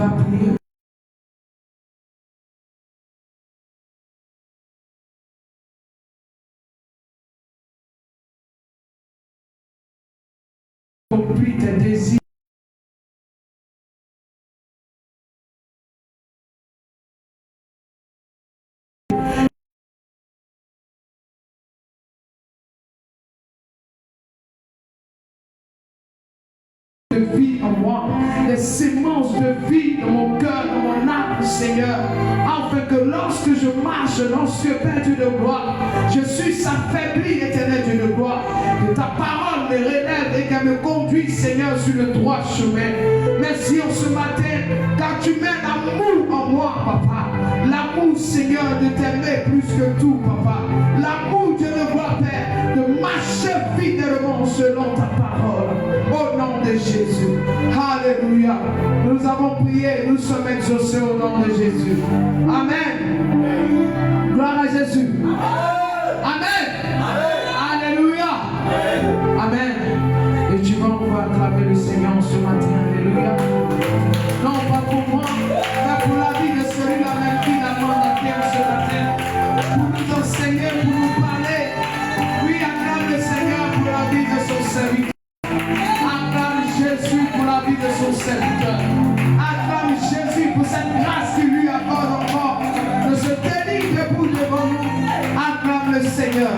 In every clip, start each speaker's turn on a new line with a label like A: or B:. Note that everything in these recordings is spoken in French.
A: vas prier. Accomplis tes désirs. De vie en moi, les sémences de vie dans mon cœur, dans mon âme, Seigneur, afin que lorsque je marche dans ce Père Dieu de gloire, je suis affaibli, éternel Dieu de gloire, que ta parole me relève et qu'elle me conduise, Seigneur, sur le droit chemin. Merci en ce matin, car tu mets l'amour en moi, Papa. L'amour, Seigneur, de t'aimer plus que tout, Papa. L'amour, Dieu de gloire, Père, de marcher fidèlement selon ta parole. Au nom de Jésus. Alléluia. Nous avons prié, nous sommes exaucés au nom de Jésus. Amen. Gloire à Jésus. Amen. Alléluia. Amen. Et tu vas acclamer le Seigneur ce matin. Alléluia. Non pas pour moi, mais pour la vie de celui-là même qui l'a mandaté ce matin. Pour nous enseigner, pour nous parler. Oui, acclame le Seigneur pour la vie de son serviteur. Jésus pour la vie de son serviteur. Acclame Jésus pour cette grâce qu'il lui accorde encore de se tenir debout devant nous. Acclame le Seigneur.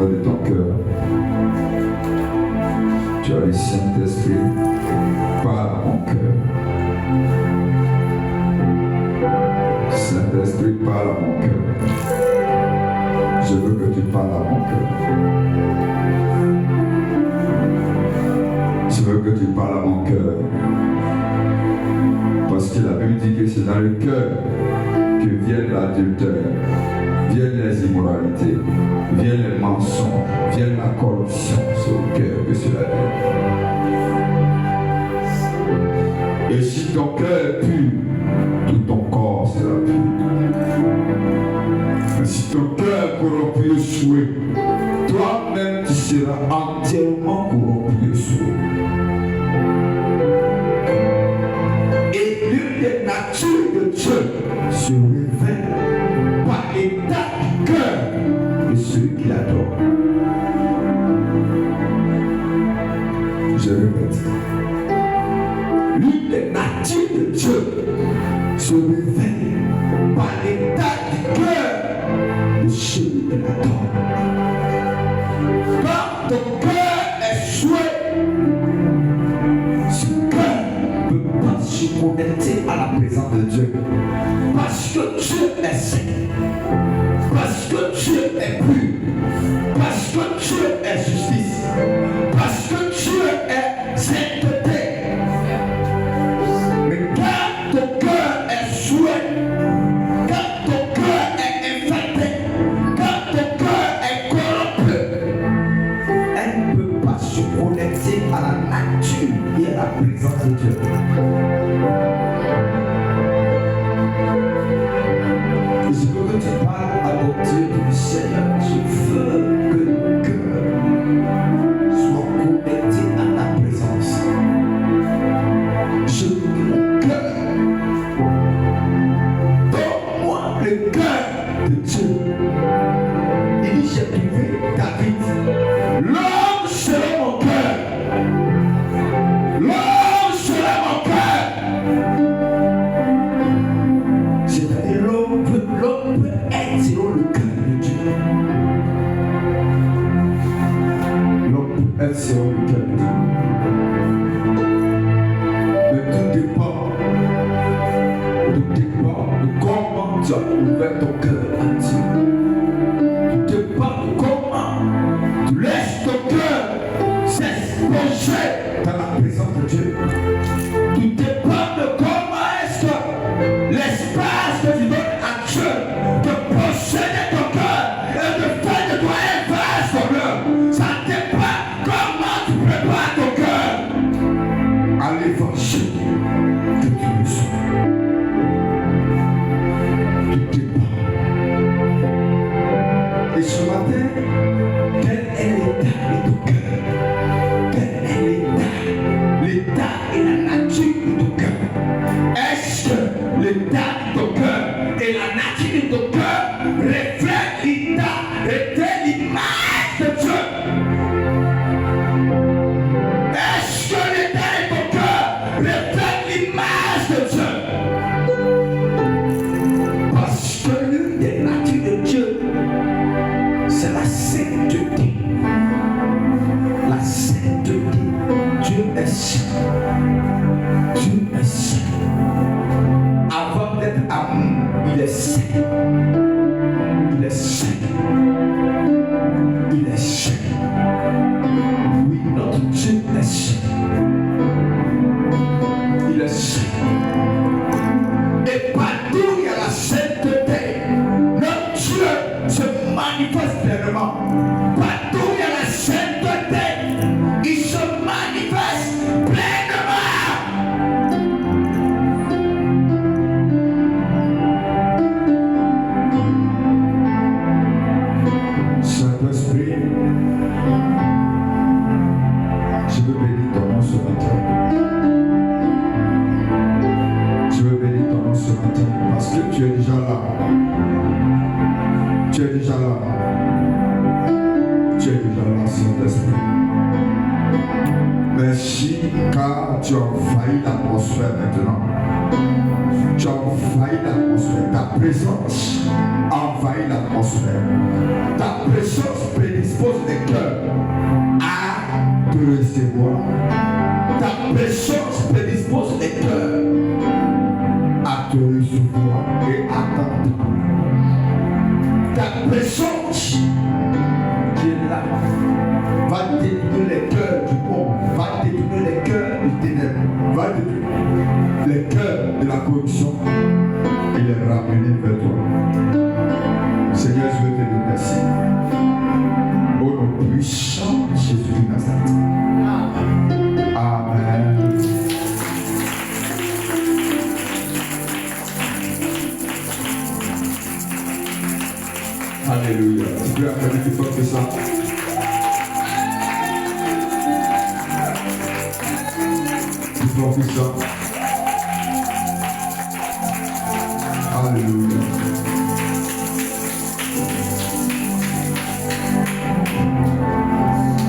B: De ton cœur. Tu as le Saint-Esprit, parle à mon cœur. Saint-Esprit, parle à mon cœur. Je veux que tu parles à mon cœur. Je veux que tu parles à mon cœur. Parce que la Bible dit que c'est dans le cœur que vient l'adultère, viennent les immoralités, viennent les mensonges, viennent la corruption. C'est au cœur que cela vient. Et si ton cœur est pur, tout ton corps sera pur. Mais si ton cœur est corrompu au souhait, toi-même tu seras entièrement corrompu au souhait. Et l'une des natures de Dieu se révèle par l'état du cœur de celui qui l'adore. Je répète. L'une des natures de Dieu se révèle par l'état du cœur de celui qui l'adore. Quand ton cœur est souhait, ce cœur ne peut pas se connecter à la présence de Dieu. Parce que Dieu est saint. Parce que Dieu est pur. Parce que Dieu est justice. Parce que Dieu est sainteté. Mais quand ton cœur est souhait, quand ton cœur est infecté, quand ton cœur est corrompu, elle ne peut pas se connecter à la nature et à la présence de Dieu. Je veux que tu parles à mon Dieu du Seigneur. Je veux que le cœur soit connecté à ta présence. Je veux que mon cœur, donne-moi le cœur de Dieu. Il dit, j'ai trouvé David. L'homme serait mon cœur. L'homme serait mon cœur. C'est-à-dire l'homme peut être selon le cœur de Dieu. L'homme peut être selon le cœur de Dieu. Mais tout dépend de comment tu as ouvert ton cœur à Dieu. Tout dépend de comment tu laisses ton cœur s'exposer dans la présence de Dieu. Tout dépend de comment est-ce que l'espace que tu donnes à Dieu de posséder ton cœur et de faire de toi un vase d'honneur. Ça dépend comment tu prépares ton cœur à l'évangile que tu reçois. Tout dépend. Et ce matin, quel est l'état de ton cœur? Quel est l'état et la nature de ton cœur? Est-ce que l'état de ton cœur et la nature de ton cœur reflètent l'image de Dieu? Est-ce que l'état de ton cœur reflète l'image de Dieu? Parce que l'une des natures de Dieu, c'est la sainteté. La sainteté. Dieu est saint. Dieu est saint. Avant d'être amour, il est saint. Il est saint. Il est saint. Oui, notre Dieu est saint. Il est saint. Et partout où il y a la sainteté, notre Dieu se manifeste pleinement. Partout où il y a la sainteté, il se manifeste pleinement. Saint-Esprit, je veux bénir ton nom ce matin. Je veux bénir ton nom ce matin parce que tu es déjà là. Tu es déjà là. Tu es déjà là, Saint-Esprit. Merci car tu as envahi l'atmosphère maintenant. Tu as envahi l'atmosphère. Ta présence envahit l'atmosphère. Ta présence prédispose les cœurs à te recevoir. Ta présence prédispose les cœurs à te recevoir et à t'entendre. Ta présence qui est là va détourner les cœurs du monde, va détourner les cœurs du ténèbre, va détourner les cœurs de la corruption et les ramener vers toi. Seigneur, je veux te dire merci. Au nom puissant de Jésus de Nazareth. Amen. Alléluia. Tu peux applaudir plus fort que ça. Plus fort que ça. Alléluia.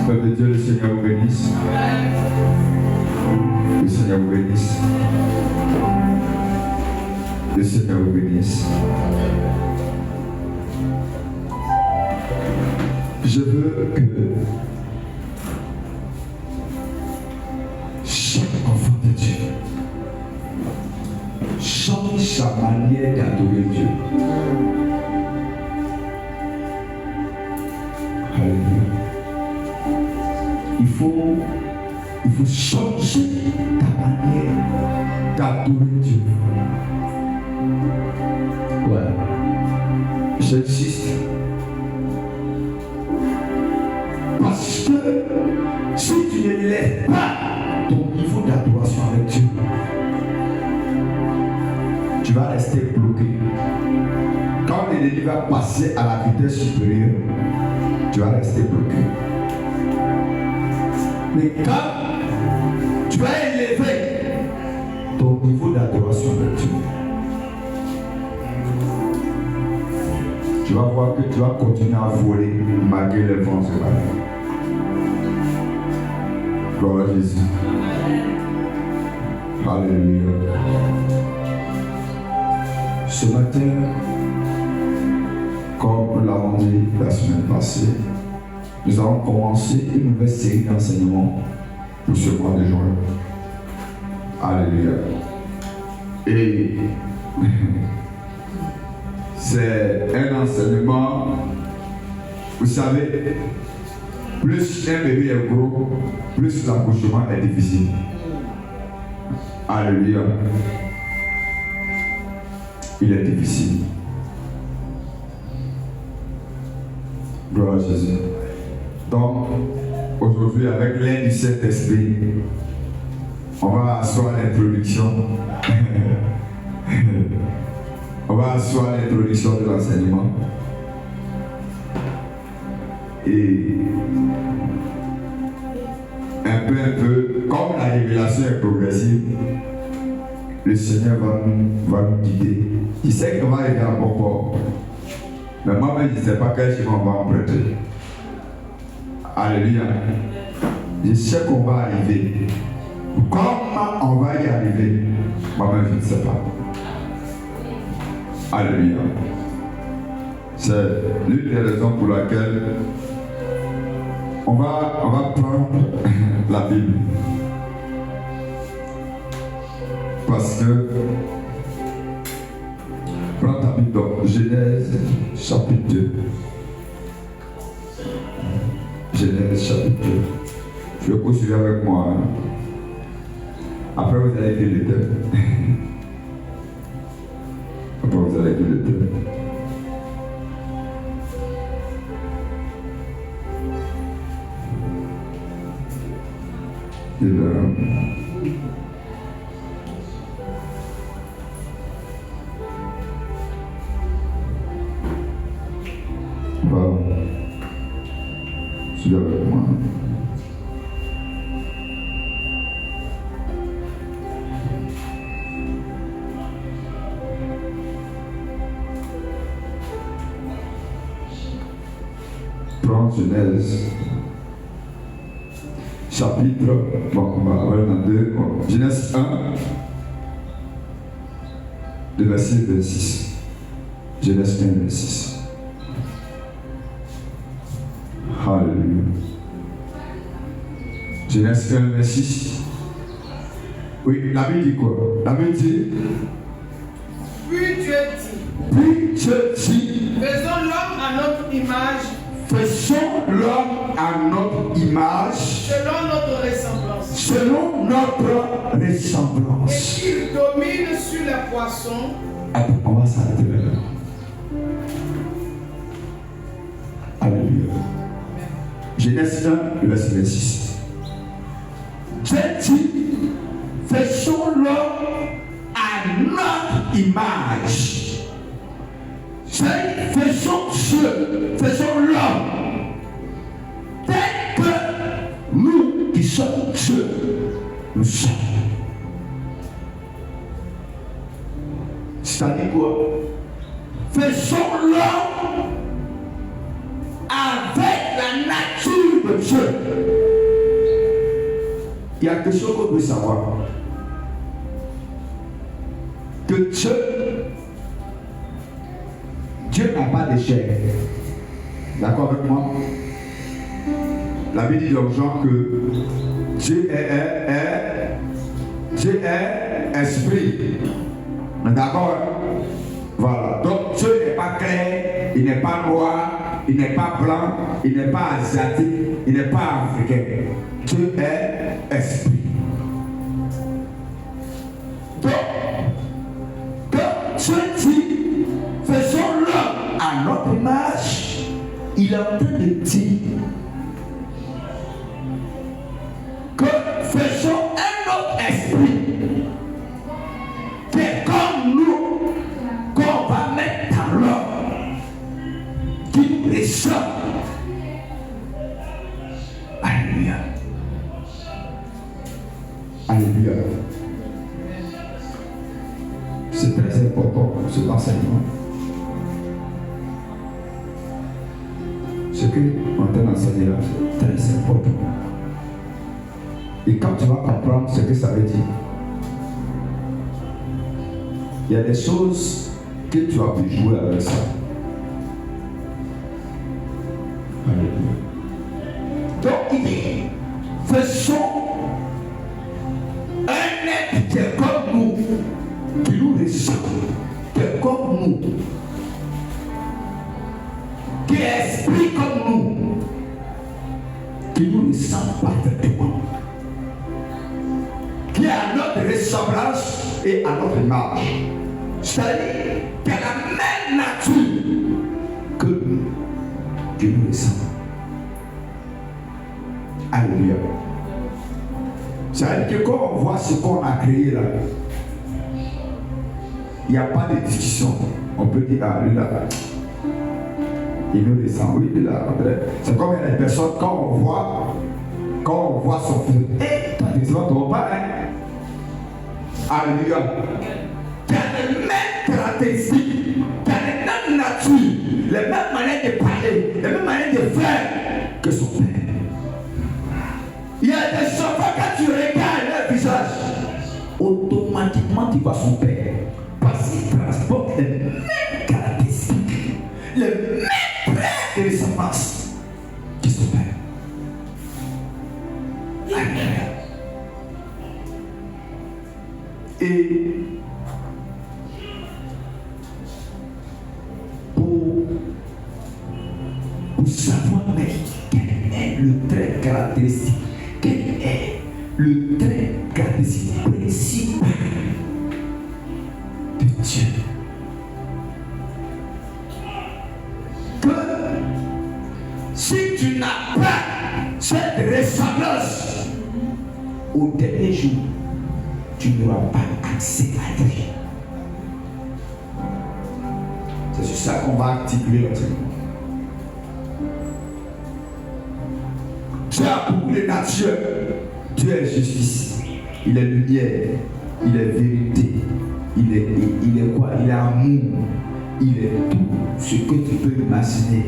B: Père de Dieu, le Seigneur vous bénisse. Le Seigneur vous bénisse. Le Seigneur vous bénisse. Je veux que chaque enfant de Dieu change sa manière d'adorer Dieu. Alléluia. Il faut changer ta manière d'adorer Dieu. Ouais. J'insiste. Parce que si tu ne lèves pas ton niveau d'adoration avec Dieu, tu vas rester bloqué. Quand l'ennemi va passer à la vitesse supérieure, tu vas rester bloqué. Mais quand tu vas élever ton niveau d'adoration avec Dieu, tu vas voir que tu vas continuer à voler malgré les vents de la vie. Gloire à Jésus. Alléluia. Ce matin, nous l'avons dit la semaine passée, nous allons commencer une nouvelle série d'enseignements pour ce mois de juin. Alléluia. Et c'est un enseignement, vous savez, plus un bébé est gros, plus l'accouchement est difficile. Alléluia. Il est difficile. Gloire à Jésus. Donc, aujourd'hui, avec l'aide du Saint-Esprit, on va asseoir l'introduction. On va asseoir l'introduction de l'enseignement. Et un peu, comme la révélation est progressive, le Seigneur va nous guider. Il sait qu'on va arriver à bon port. Mais moi-même, je ne sais pas quel chemin on va emprunter. Alléluia. Je sais qu'on va arriver. Comment on va y arriver? Moi-même, je ne sais pas. Alléluia. C'est l'une des raisons pour laquelle on va prendre la Bible. Parce que, prends ta Bible dans Genèse chapitre 2. Genèse chapitre 2. Je vais poursuivre avec moi. Hein. Après, vous allez lire le thème. Après, vous allez lire le thème. Et là, suis avec moi. Prends Genèse chapitre, bon, on va aller dans 2, Genèse 1, de verset 26. Genèse 1, 26. Alléluia. Genèse 1, 26. Oui, la Bible dit quoi? La Bible dit.
C: Puis Dieu dit. Faisons l'homme à notre image.
B: Faisons l'homme à notre image.
C: Selon notre ressemblance.
B: Selon notre ressemblance.
C: Et qu'il domine sur les poissons.
B: Attends, on va s'arrêter là. Alléluia. Genèse 1, verset 26. Dieu dit, faisons l'homme à notre image. Faisons l'homme tel que nous qui sommes Dieu, nous sommes. C'est-à-dire quoi? Faisons l'homme avec la nature de Dieu. Il y a quelque chose qu'on doit savoir. Que Dieu n'a pas de chair. D'accord avec moi? La Bible dit dans Jean que Dieu est esprit. D'accord? Voilà. Donc Dieu n'est pas clair, il n'est pas noir, il n'est pas blanc, il n'est pas asiatique, il n'est pas africain. Dieu est esprit. Donc, quand Dieu dit, faisons l'homme à notre image, il est en train de dire que faisons un autre esprit qui est comme nous, qu'on va mettre dans l'homme, qui nous ressemble. Alléluia. Alléluia. C'est très important cet enseignement. Ce que on t'a enseigné là, c'est très important. Et quand tu vas comprendre ce que ça veut dire, il y a des choses que tu as pu jouer avec ça. qui est esprit comme nous, qui nous ressemble parfaitement, qui est à notre ressemblance et à notre image. C'est-à-dire qui a la même nature que nous, qui nous ressemble. Alléluia. C'est-à-dire que quand on voit ce qu'on a créé là, il n'y a pas de discussion. On peut dire, ah, lui là, il nous ressemble. Oui, lui là. C'est comme les personnes, quand on voit son feu, toi, tu vois ton pas, hein? Alléluia. Qui a les mêmes caractéristiques, qui a les mêmes natures, les mêmes manières de parler, les mêmes manières de faire que son père. Il y a des enfants, quand tu regardes leur visage, automatiquement tu vois son père. Parce qu'il transporte les mêmes caractéristiques, les mêmes traits de ressemblance que son père. Et pour savoir quel est le trait caractéristique, quel est le trait caractéristique principal de Dieu, que si tu n'as pas cette ressemblance au dernier jour, tu n'auras pas accès à Dieu. C'est sur ça qu'on va articuler l'enseignement. Dieu a beaucoup de nature. Dieu est justice. Il est lumière. Il est vérité. Il est quoi? Il est amour. Il est tout ce que tu peux imaginer.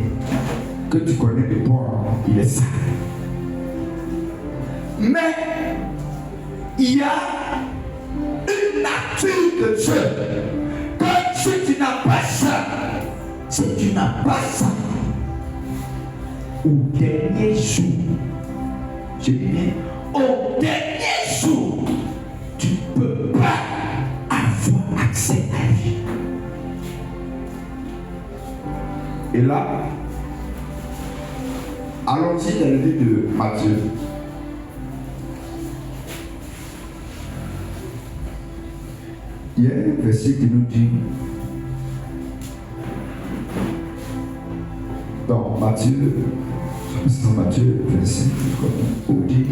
B: Que tu connais de bon. Il est ça. Mais il y a une nature de Dieu. Que si tu n'as pas ça, au dernier jour, je dis bien, au dernier jour, tu ne peux pas avoir accès à lui. Et là, allons-y dans le livre de Matthieu. Il y a un verset qui nous dit, dans Matthieu 25, on dit,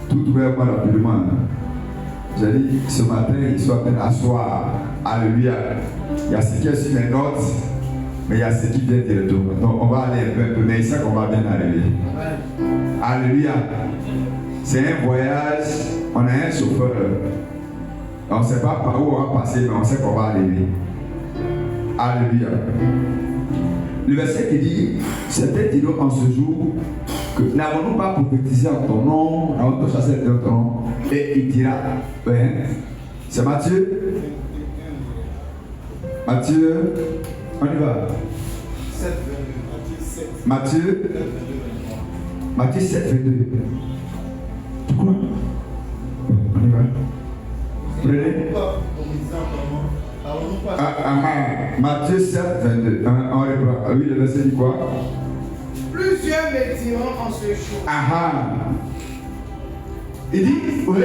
B: tout ouvertement rapidement, j'ai dit ce matin, il soit bien asseoir, alléluia. Il y a ce qui est sur les notes, mais il y a ce qui vient de retour. Donc on va aller un peu, mais il sait qu'on va bien arriver. Alléluia. C'est un voyage, on a un chauffeur. On ne sait pas par où on va passer, mais on sait qu'on va arriver. Alléluia. Le verset qui dit, certains diront en ce jour que n'avons-nous pas prophétisé en ton nom, n'avons-nous pas chassé en ton nom, et il dira, c'est Matthieu. Matthieu, on y va. Matthieu 7, 22. Tu crois? On y va. Prenez. Matthieu 7, 22. On reprend. Oui, le verset dit quoi?
C: Plusieurs me diront en ce jour.
B: Il dit, oui.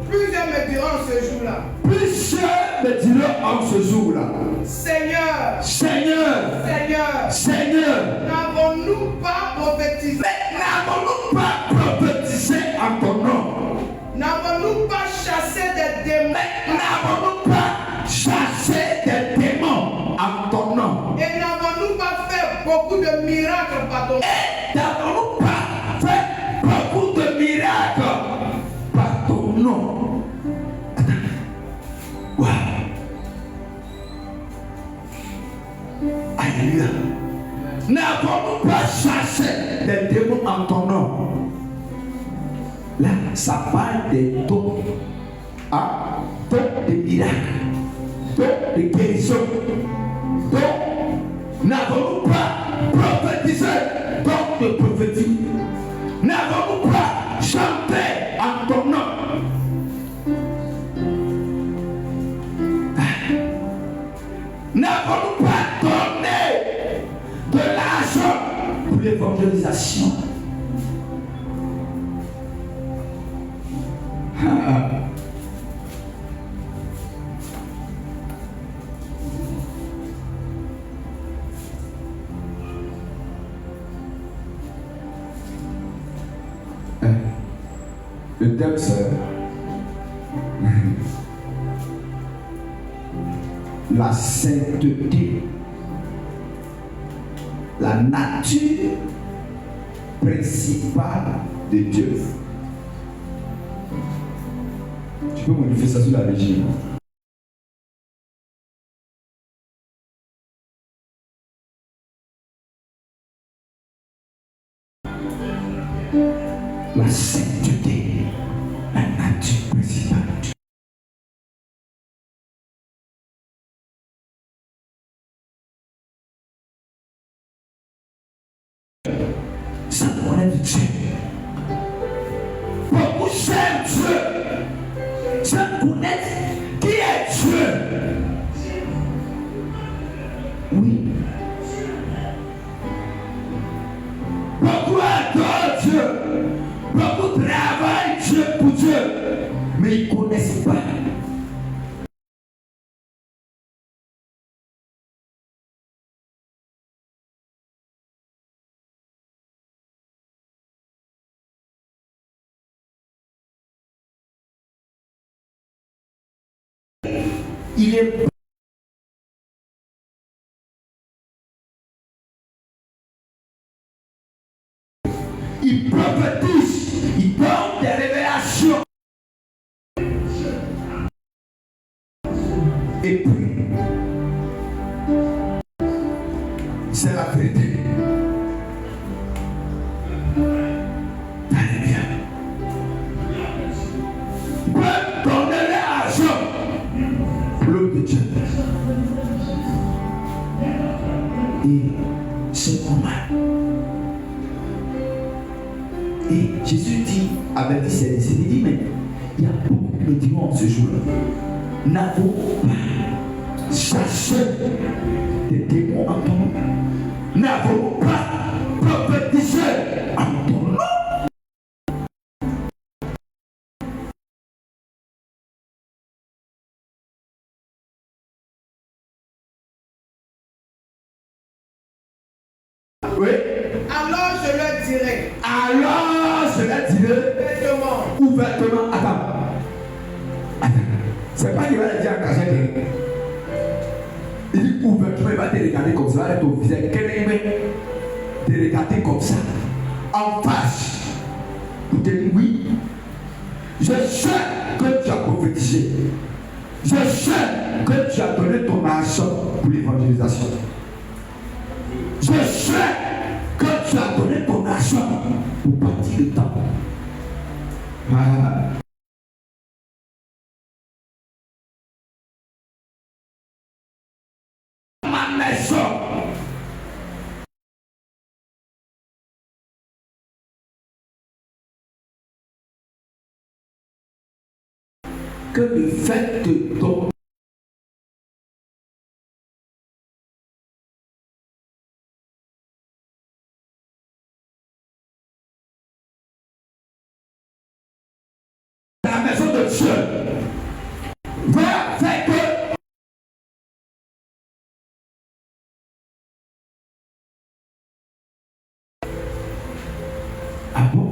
C: Plusieurs me diront en ce jour-là.
B: Plusieurs me diront en ce jour-là.
C: Seigneur.
B: Seigneur.
C: Seigneur.
B: Seigneur.
C: N'avons-nous pas prophétisé?
B: N'avons-nous pas prophétisé en ton nom?
C: N'avons-nous pas chassé des démons?
B: N'avons-nous pas chassé des démons en ton nom?
C: Et n'avons-nous pas fait beaucoup de miracles par ton nom?
B: Et n'avons-nous pas fait beaucoup de miracles par ton nom? Wow. Alléluia. N'avons-nous pas chassé des démons en ton nom? Là, ça parle des dons. Dons de miracles, dons de guérison, dons. N'avons-nous pas prophétisé, dons de prophétie? N'avons-nous pas chanté en ton nom? N'avons-nous pas donné de l'argent pour l'évangélisation. Le thème c'est la sainteté, la nature principale de Dieu. Tu peux modifier ça sur la régie. La sainteté, la nature principale de Dieu. Ça connaît Dieu. Beaucoup s'aiment Dieu. Ça connaît qui est Dieu. Oui. Beaucoup adorent Dieu. Beaucoup travaillent Dieu pour Dieu. Mais ils ne connaissent pas. Il est il prophétise, il donne des révélations. Et puis, c'est la vérité. Allez bien. Il peut donner l'argent. L'homme de Dieu. Et c'est normal. Et Jésus dit, avec ses disciples, il dit, mais il y a beaucoup de démons ce jour-là. N'avons pas cherché des démons en ton nom. N'avons pas prophétisé en ton nom. Oui.
C: Alors je leur dirai.
B: Alors je leur dirai ouvertement. Attends. C'est pas qu'il va le dire en cachette. Il dit ouvertement, il va te regarder comme ça, être au visage. Te regarder comme ça, en face. Pour te dire oui. Je sais que tu as prophétisé. Je sais que tu as donné ton argent pour l'évangélisation. Je sais que tu as donné ton argent pour partir le temps. Ma maison. Que le fait de ton la maison de Dieu va faire que ah bon?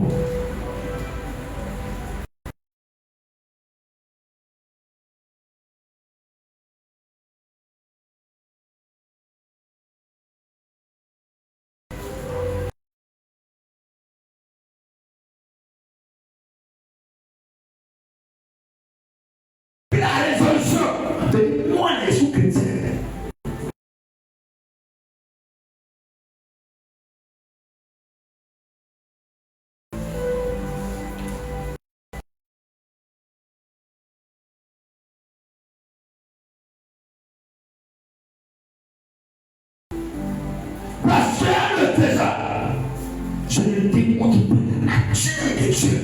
B: La résolution de moi les sous-chrétiens. Parce que le trésor, je ne démontre pas la nature de Dieu.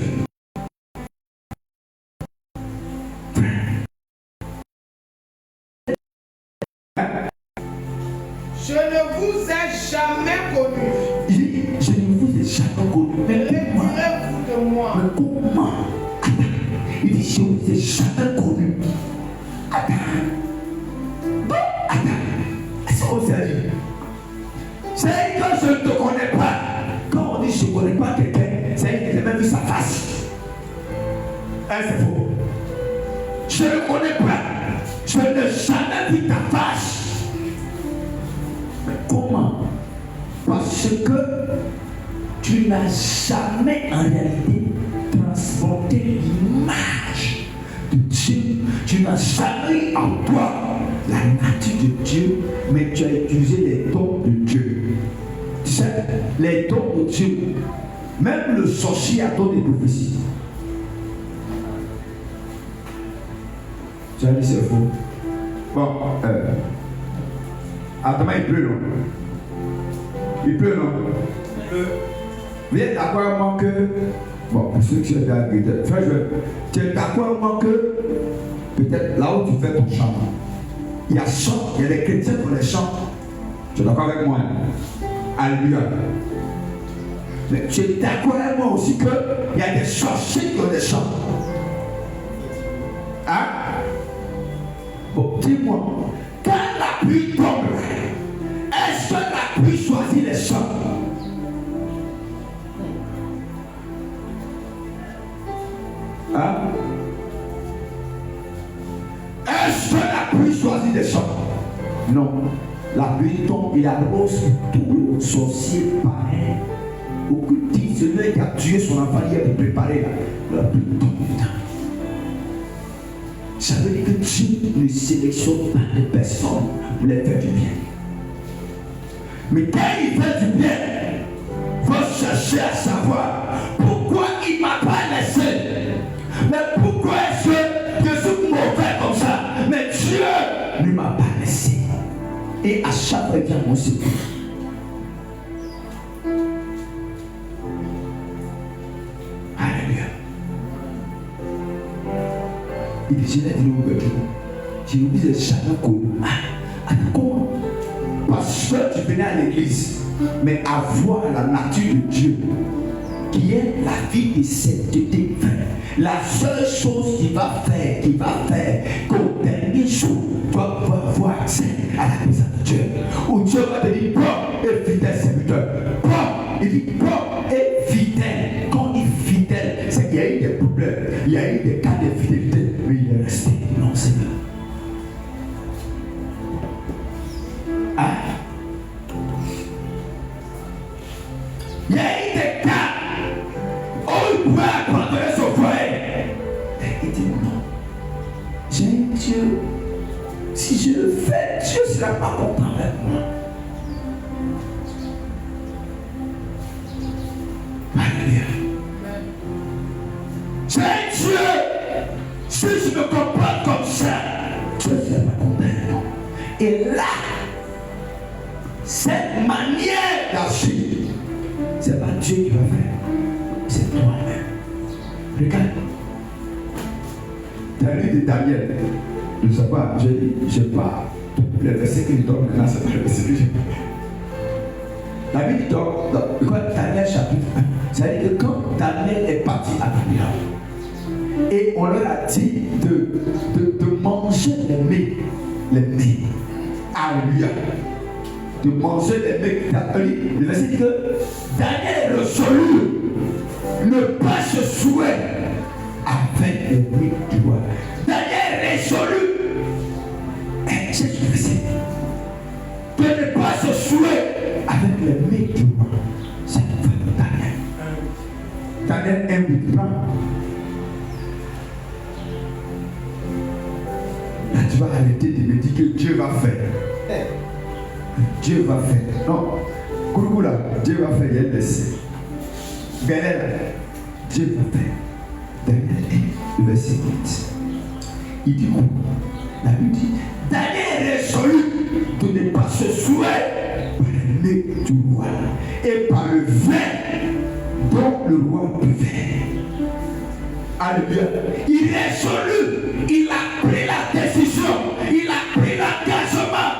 C: Je ne vous ai jamais connu.
B: Il dit, je ne vous ai jamais connu. Mais comment?
C: Retirez-vous de moi.
B: Mais comment? Il dit, je ne vous ai jamais connu. Attends. Est-ce qu'on s'est dit? C'est que je ne te connais pas. Quand on dit je ne connais pas quelqu'un, c'est que j'ai même vu sa face. Hein, c'est faux. Je ne connais pas. Je n'ai jamais vu ta face. Mais comment? Parce que tu n'as jamais en réalité transporté l'image de Dieu. Tu n'as jamais eu en toi la nature de Dieu, mais tu as utilisé les dons de Dieu. Tu sais, les dons de Dieu, même le sorcier a don de prophétie. Tu as dit c'est faux. Bon, attends, il pleut, non? Il pleut, non? Vous êtes d'accord avec moi que, bon, pour ceux qui sont déjà peut-être, frère, tu es d'accord avec moi que, peut-être là où tu fais ton chant, il y a chant, il y a des chrétiens pour les chants. Tu es d'accord avec moi? Alléluia. Mais tu es d'accord avec moi aussi qu'il y a des sorciers qui ont des chants. Hein? Bon, dis-moi, quand la pluie tombe, est-ce que la pluie choisit les chants? Hein? Est-ce que la pluie choisit les chants? Non. La pluie tombe, il arrose tout le sorcier pareil. Occultiste, celui qui a tué son enfant, il a préparé la pluie tombe dedans. Ça veut dire que Dieu ne sélectionne pas les personnes pour les faire du bien. Mais quand il fait du bien, il faut chercher à savoir pourquoi il ne m'a pas laissé. Mais pourquoi est-ce que je suis mauvais comme ça? Mais Dieu ne m'a pas laissé. Et à chaque fois, il vient mon secours. Alléluia. Il dit, je l'ai dit au Bédou. Je ne vous ai jamais connu. Comment? Parce que tu venais à l'église, mais avoir la nature de Dieu, qui est la vie de sainteté. La seule chose qu'il va faire qu'au dernier jour, tu vas pouvoir avoir accès à la présence de Dieu. Où Dieu va te dire, bon et fidèle serviteur. Bon, il dit, bon et fidèle. Quand il dit fidèle, c'est qu'il y a eu des problèmes, il y a eu des cas de fidélité, mais il est resté. Non, Seigneur. Hein? Il y a eu des cas où il pouvait abandonner son foyer. Et il dit non. J'ai un Dieu. Si je le fais, Dieu ne sera pas content avec moi. Alléluia. J'ai un Dieu. Si je me comporte comme ça, Dieu ne sera pas content avec moi. Et là, cette manière d'agir, c'est pas Dieu qui va faire, c'est toi-même. Regarde. Dans le livre de Daniel, je ne sais pas, je pas le verset que je donne maintenant, c'est pas le verset que j'ai. La Bible donne, Daniel chapitre 1, c'est-à-dire que quand Daniel est parti à Babylone, et on leur a dit de manger les mets. Alléluia. De manger les mets. Le verset dit que Daniel est résolu ne pas se souhaiter avec les mets du roi. Daniel est résolu. C'est ce que c'est. De ne pas se souhaiter avec les mets du roi. C'est le frère de Daniel. Daniel aime le plan. Là, tu vas arrêter de me dire que Dieu va faire. Dieu va faire. Non. Kouroula, Dieu va faire. Il y a des Galère. Dieu va faire. Daniel 1, verset 8. Il dit quoi? La Bible dit Daniel est résolu de ne pas se souhaiter par le nez du roi et par le vin dont le roi buvait. Alléluia. Il est résolu. Il a pris la décision. Il a pris l'engagement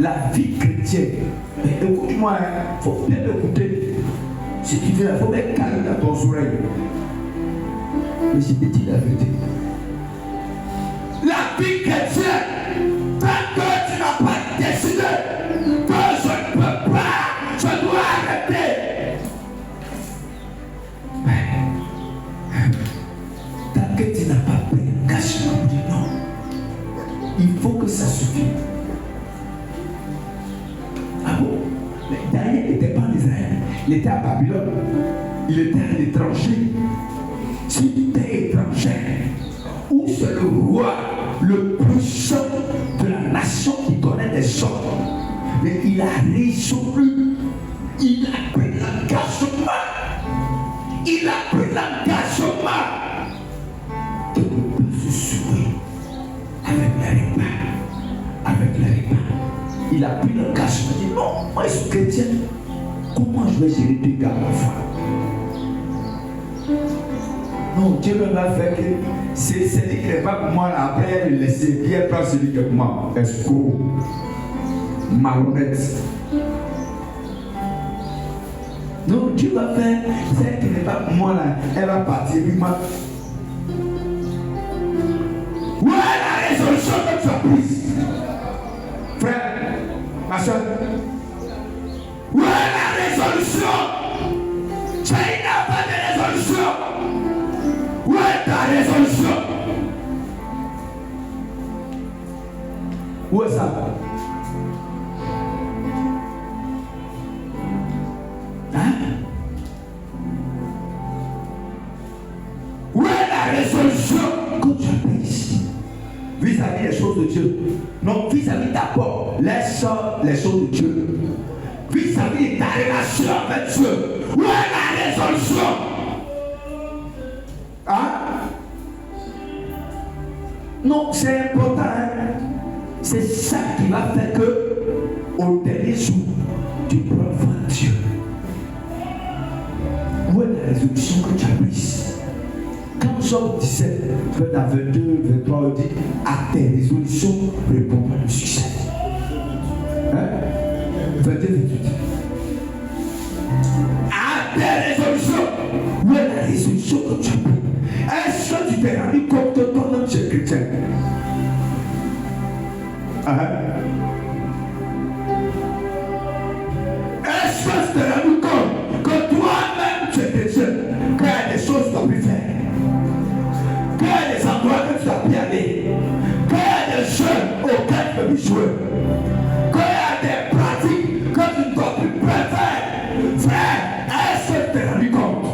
B: La vie chrétienne, écoute-moi, il faut bien écouter. Si tu veux, il faut mettre calme dans ton oreille. Mais je te dis la vérité. La vie chrétienne, tant que tu n'as pas décidé que je ne peux pas, je dois arrêter. Tant que tu n'as pas pris l'engagement, non, il faut que ça suffise. Ah bon? Mais Daniel n'était pas en Israël, il était à Babylone, il était à l'étranger. Si tu es étranger, où c'est le roi le puissant de la nation qui connaît des ordres, mais il a résolu, il a pris l'engagement, de ne pas se souiller avec les repas. Il a pris l'engagement, il dit non, moi je suis chrétien, comment je vais gérer deux gars enfants? Non, Dieu me va faire que c'est celui qui n'est pas pour moi, après le laisser, bien prendre celui qui est pour moi. Escroc, malhonnête. Non, Dieu va faire celle qui n'est pas pour moi, là, elle va partir. Où est la résolution que tu as prise? Frère, ma soeur, où est la résolution? Tu n'as pas de résolution. Où est ta résolution? Où est ça? Hein? Où est la résolution que tu as prise vis-à-vis des choses de Dieu? Non, vis-à-vis d'abord, laisse les choses de Dieu. Vis-à-vis de ta relation avec Dieu, où est la résolution? Hein? Non, c'est important. Hein? C'est ça qui va faire que au dernier jour, tu pourras voir Dieu. Où est la résolution que tu as prise? Quand Job 17, verset 22, 23, on dit à tes résolutions répondra le succès. Hein? 22, 28. À tes résolutions, où est la résolution que tu as prise? Est-ce que tu t'es rendu compte que toi-même tu es chrétien? Est-ce que tu t'es rendu compte que toi-même tu es chrétien? Qu'il y a des choses que tu as pu faire, qu'il y a des endroits que tu dois pu aller, qu'il y a des jeux auxquels tu peux jouer, qu'il y a des pratiques que tu ne dois plus faire. Frère, est-ce que tu t'es rendu compte?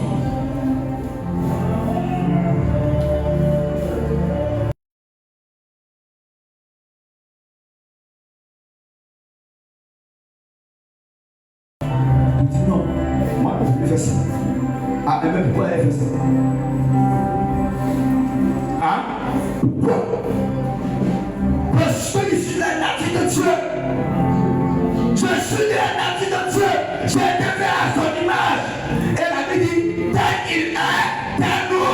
B: Non, moi je vais faire ça. Ah, mais pourquoi elle fait ça? Hein? Pourquoi? Parce que je suis la nature de Dieu. Je suis la nature de Dieu. J'ai été fait à son image. Et la Bible dit, tel qu'il est, tel nous.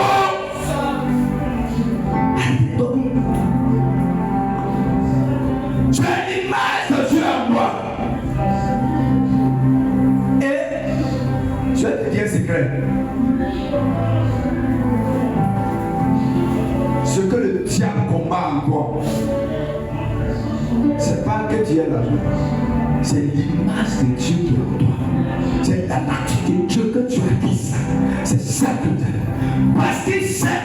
B: J'ai l'image de Dieu en moi. Je vais te dire un secret. Ce que le diable combat en toi, c'est pas que tu es là. C'est l'image de Dieu qui est en toi. C'est la nature de Dieu que tu as dit. C'est ça que tu as. Parce qu'il sait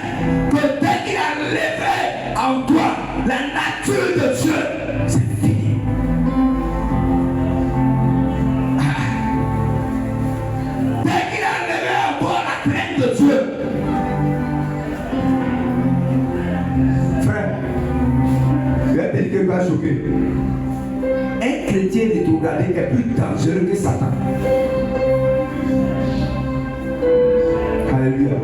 B: que dès qu'il a levé en toi la nature de Dieu, c'est fini. De Dieu. Frère, je vais te dire quelque chose à choquer. Un chrétien rétrogradé est plus dangereux que Satan. Alléluia.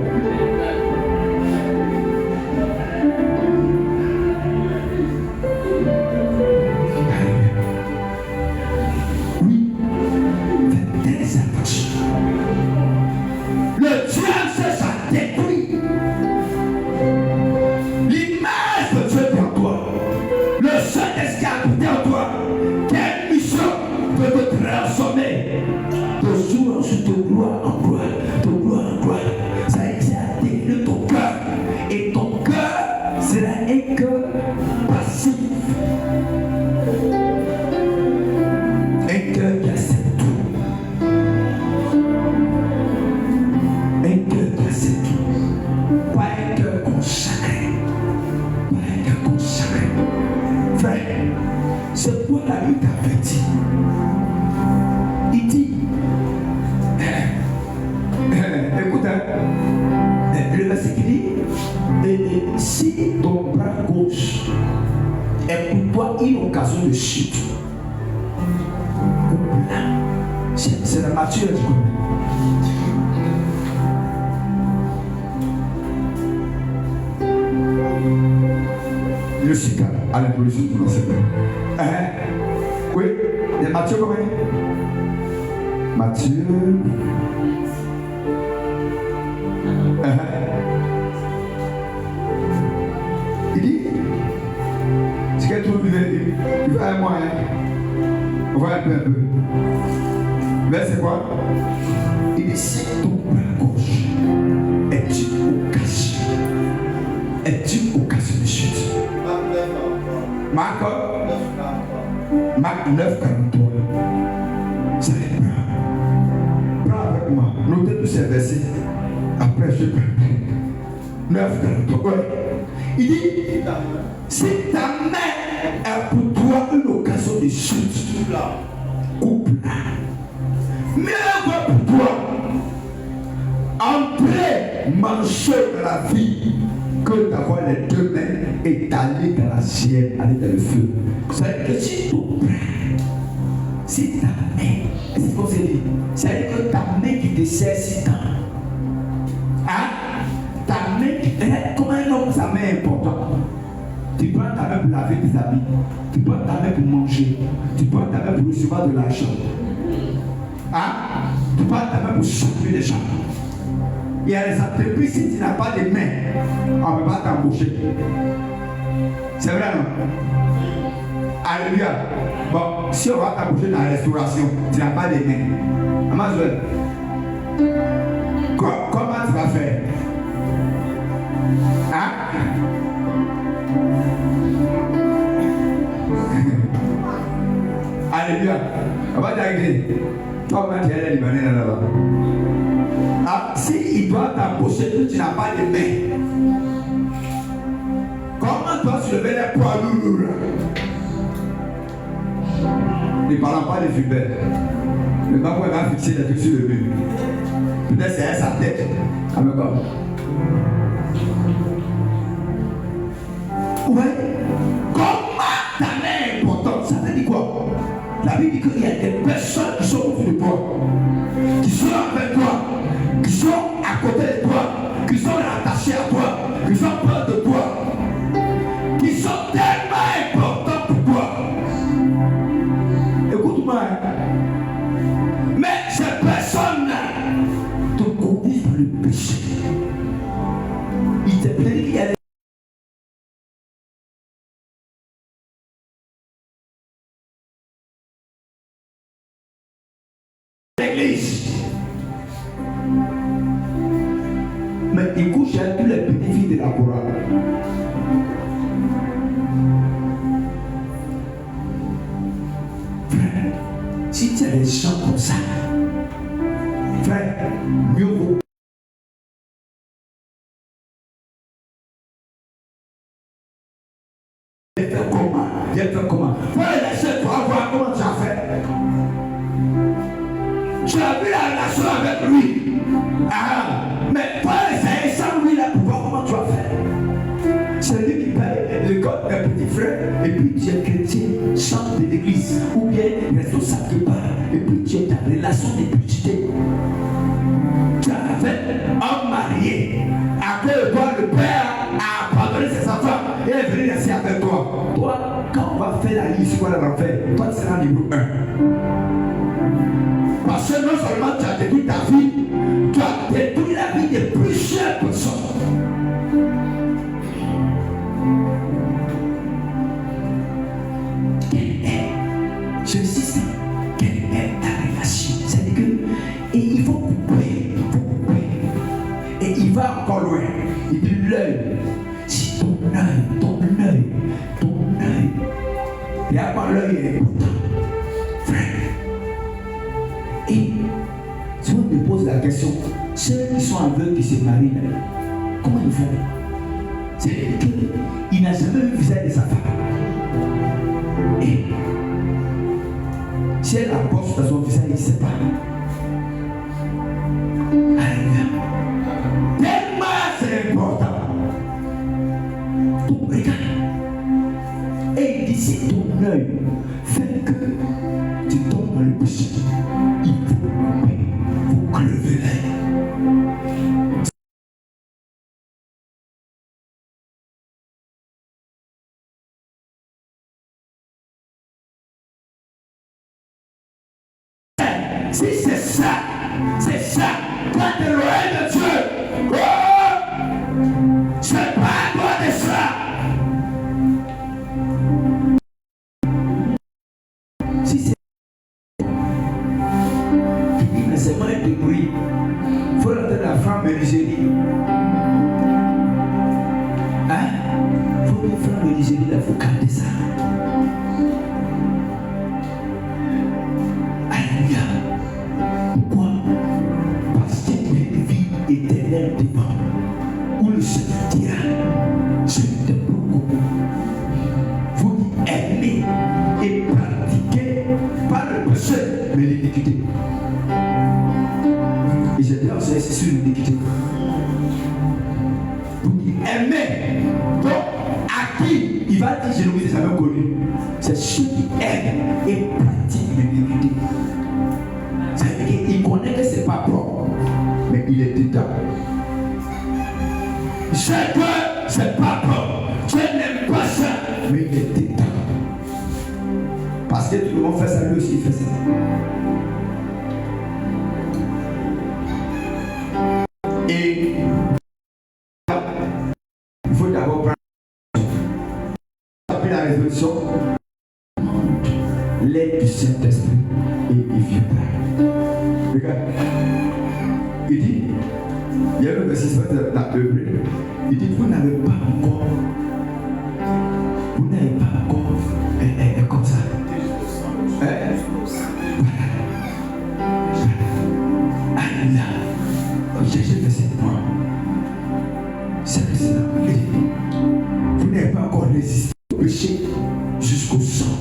B: Oui, faites très attention. Le diable, c'est ça détruit. L'image de Dieu pour toi. Le Seigneur Saint-Esprit a habité en toi. Quelle mission peut te transformer de jour en jour, de gloire en gloire, de gloire en gloire. Ça a décliné ton cœur. Et ton cœur sera un cœur passif. Un cœur qui accepte tout. Un cœur qui accepte tout. Pas un cœur consacré. Pas un cœur consacré. Frère, c'est quoi la Bible t'avertit? Il dit, écoute, le verset qui dit, si ton bras gauche est pour toi une occasion de chute, c'est la nature du coup. Je suis calme à l'introduction de l'enseignement. Oui, il y a Matthieu combien? Matthieu. Il dit, c'est qu'elle trouve, il va à moi, on va un peu. Verset quoi? Il dit, si ton bras gauche est une occasion de chute. Marc 9, 43. Ça est peur. Prends avec moi. Notez tous ces versets. Après, je prends. 9, 43. Ouais. Il dit, si ta main est pour toi une occasion de chute, coupe-la. Mais elle pour toi entrer, manger dans la vie que d'avoir les deux mains étalées dans la sienne, aller dans le feu. C'est-à-dire que si tu prends, si ta main, c'est comme c'est dit, c'est-à-dire que ta main qui te sert si tant, ta main, comment un homme, sa main est importante. Tu prends ta main pour laver tes habits, tu prends ta main pour manger, tu prends ta main pour recevoir de l'argent, tu prends ta main pour souffrir les gens. Il y a des entreprises, si tu n'as pas de main, on ne peut pas t'embaucher. C'est vrai, non? Alléluia. Bon, si on va t'embaucher dans la restauration, tu n'as pas de main. Amazon, comment tu vas faire? Alléluia. On va t'arriver. Toi, comment tu es les Libanais là-bas? Si il doit t'embaucher, tu n'as pas de main. Comment toi tu lever les poids lourds là? Ne parlons pas de Fulbert. Le banque va fixer les trucs sur le mur. Peut-être c'est sa tête. Comment? Ouais. Comment ta main est importante? Ça veut dire quoi? La Bible dit qu'il y a des personnes qui sont autour de toi, qui sont avec toi, qui sont à côté de toi, qui sont attachés à toi, qui sont proches de toi, qui sont tellement importants pour toi. Écoute-moi. Mais ces personnes-là te conduisent dans le péché. Il te dit qu'il y a l'église. Mais écoute, j'ai tous les bénéfices de la couronne. Frère, si tu as des gens comme ça, frère, mieux vaut. Viens faire comment? Faut les laisser pour voir comment tu as fait. Tu as vu la relation avec lui. Mais pas essayer sans lui là pour voir comment tu vas faire. C'est lui qui paye le code d'un petit frère, et puis tu es chrétien, chante de l'église, ou bien responsable quelque part, et puis tu es ta relation de publicité. Tu as fait un marié, à cause de toi, le père a abandonné ses enfants et est venu rester avec toi. Toi, quand on va faire la liste, quoi l'enfer, toi tu seras niveau 1. Parce que non seulement tu as détruit ta vie, tu as détruit la vie de plusieurs personnes. l'instant, quelle est ta relation? C'est-à-dire que, et il faut couper, et il va encore loin. Il dit l'œil, si ton œil, et à part l'œil est important, frère. Et si on me pose la question, ceux qui sont aveugles qui se marient, comment ils font? C'est-à-dire qu'il n'a jamais vu le visage de sa femme. Et si elle approche dans son visage, il ne sait pas. Alléluia. Tellement c'est important. Donc regarde. Et il dit, si ton œil fait que tu tombes dans le péché, il faut crever l'œil. Si c'est ça, toi t'es loin de Dieu. Oh, c'est pas toi de ça. Si c'est mais c'est moins de bruit. Il faut entendre la femme Nigérie. Hein? Il faut une femme Nigérie, il faut garder ça. Alléluia. Pourquoi? Parce qu'il y a une vie éternelle devant. Où le Seigneur dira, je te beaucoup. Vous aimez et pratiquez par le péché, mais l'iniquité. Et j'ai dit, c'est sur l'iniquité. Vous aimez. Donc, à qui il va dire, je ne vous ai jamais connu. C'est ceux qui aiment et pratiquent l'iniquité. Ça veut dire qu'il connaît que ce n'est pas propre, mais il est dedans. Je sais que ce n'est pas propre, je n'aime pas ça, mais il est dedans. Parce que tout le monde fait ça, lui aussi il fait ça. Et il faut d'abord prendre la résolution, l'aide du Saint-Esprit et il viendra. Regarde, il dit, il y a le verset dans Hébreux, il dit, vous n'avez pas encore comme ça. Alléluia. J'ai le verset moi. C'est ça. Il dit, vous n'avez pas encore résisté au péché jusqu'au sang.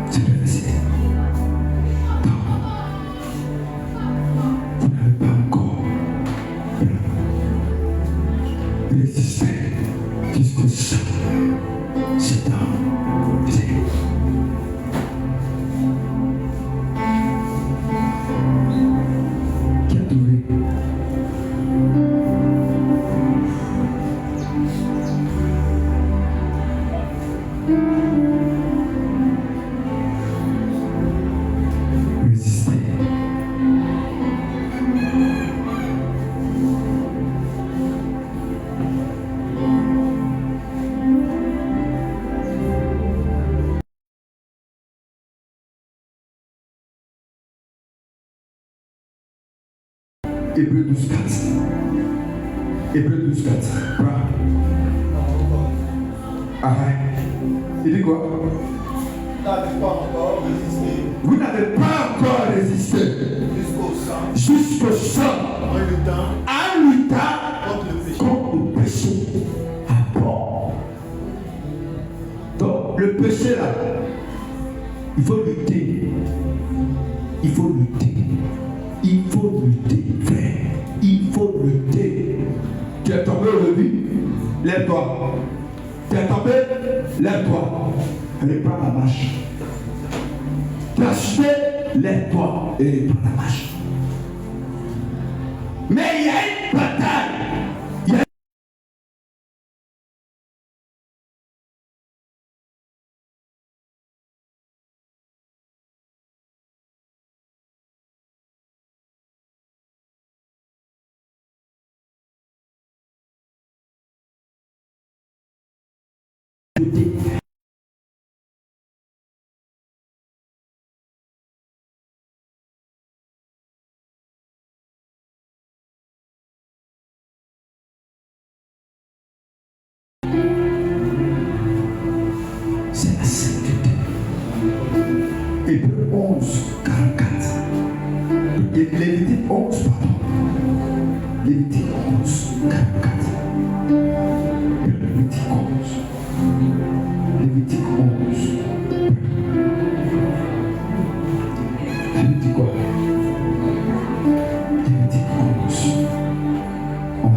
B: C'est le verset. Vous n'avez pas encore résisté jusqu'au sang. C'est un. Qui a trouvé? Résister. Hébreux 12, 4. Hébreux 12, 4. Ah, il dit quoi? Vous n'avez pas encore résisté jusqu'au sang en luttant contre le péché. Ah bon? Donc, le péché là, il faut lutter. Il faut lutter. Il faut lutter, frère. Il faut lutter. Tu es tombé aujourd'hui, lève-toi. Tu es tombé, lève-toi. Reprends la marche. Tu as chuté, lève-toi et reprends la marche. Mais il y a une bataille. c'est la sainteté. Hébreux 11, 44. Et Lévitique 11, pardon. Lévitique 11, 44. Lévitique 11. Lévitique 11. Lévitique quoi? Lévitique 11. 11.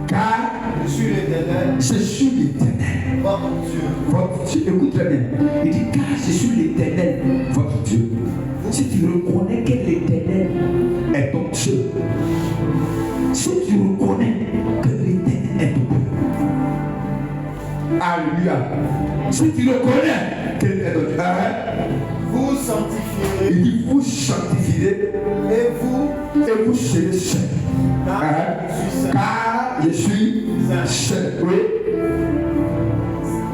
B: Car
C: Je suis l'Éternel,
B: je suis l'Éternel,
C: votre Dieu.
B: votre Dieu. Écoute très bien. Il dit car je suis l'Éternel, votre Dieu. Si tu reconnais que l'Éternel est ton Dieu, si tu reconnais que l'Éternel est ton Dieu, alléluia. Si tu reconnais que l'Éternel est ton Dieu,
C: Vous sanctifierez
B: il dit vous sanctifierez
C: et vous
B: serez saints. Car je suis saint. Oui.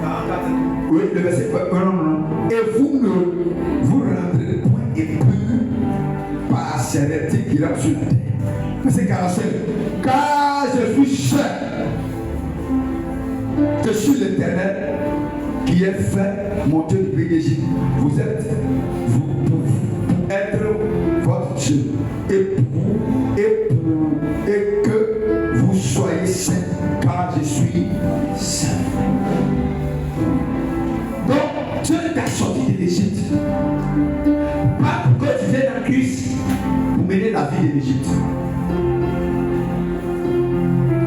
C: 44.
B: Oui, le verset. Non. Et vous ne vous rendrez point impurs par la sérénité qui rentre sur la terre. Verset 45. Car je suis saint. Je suis l'Éternel qui ai fait monter du pays d'Égypte. Vous pouvez être votre Dieu. Et que vous soyez saints, car je suis saint. Donc, Dieu t'a sorti de l'Égypte. Pas pour que tu viennes en Christ pour mener la vie de l'Égypte.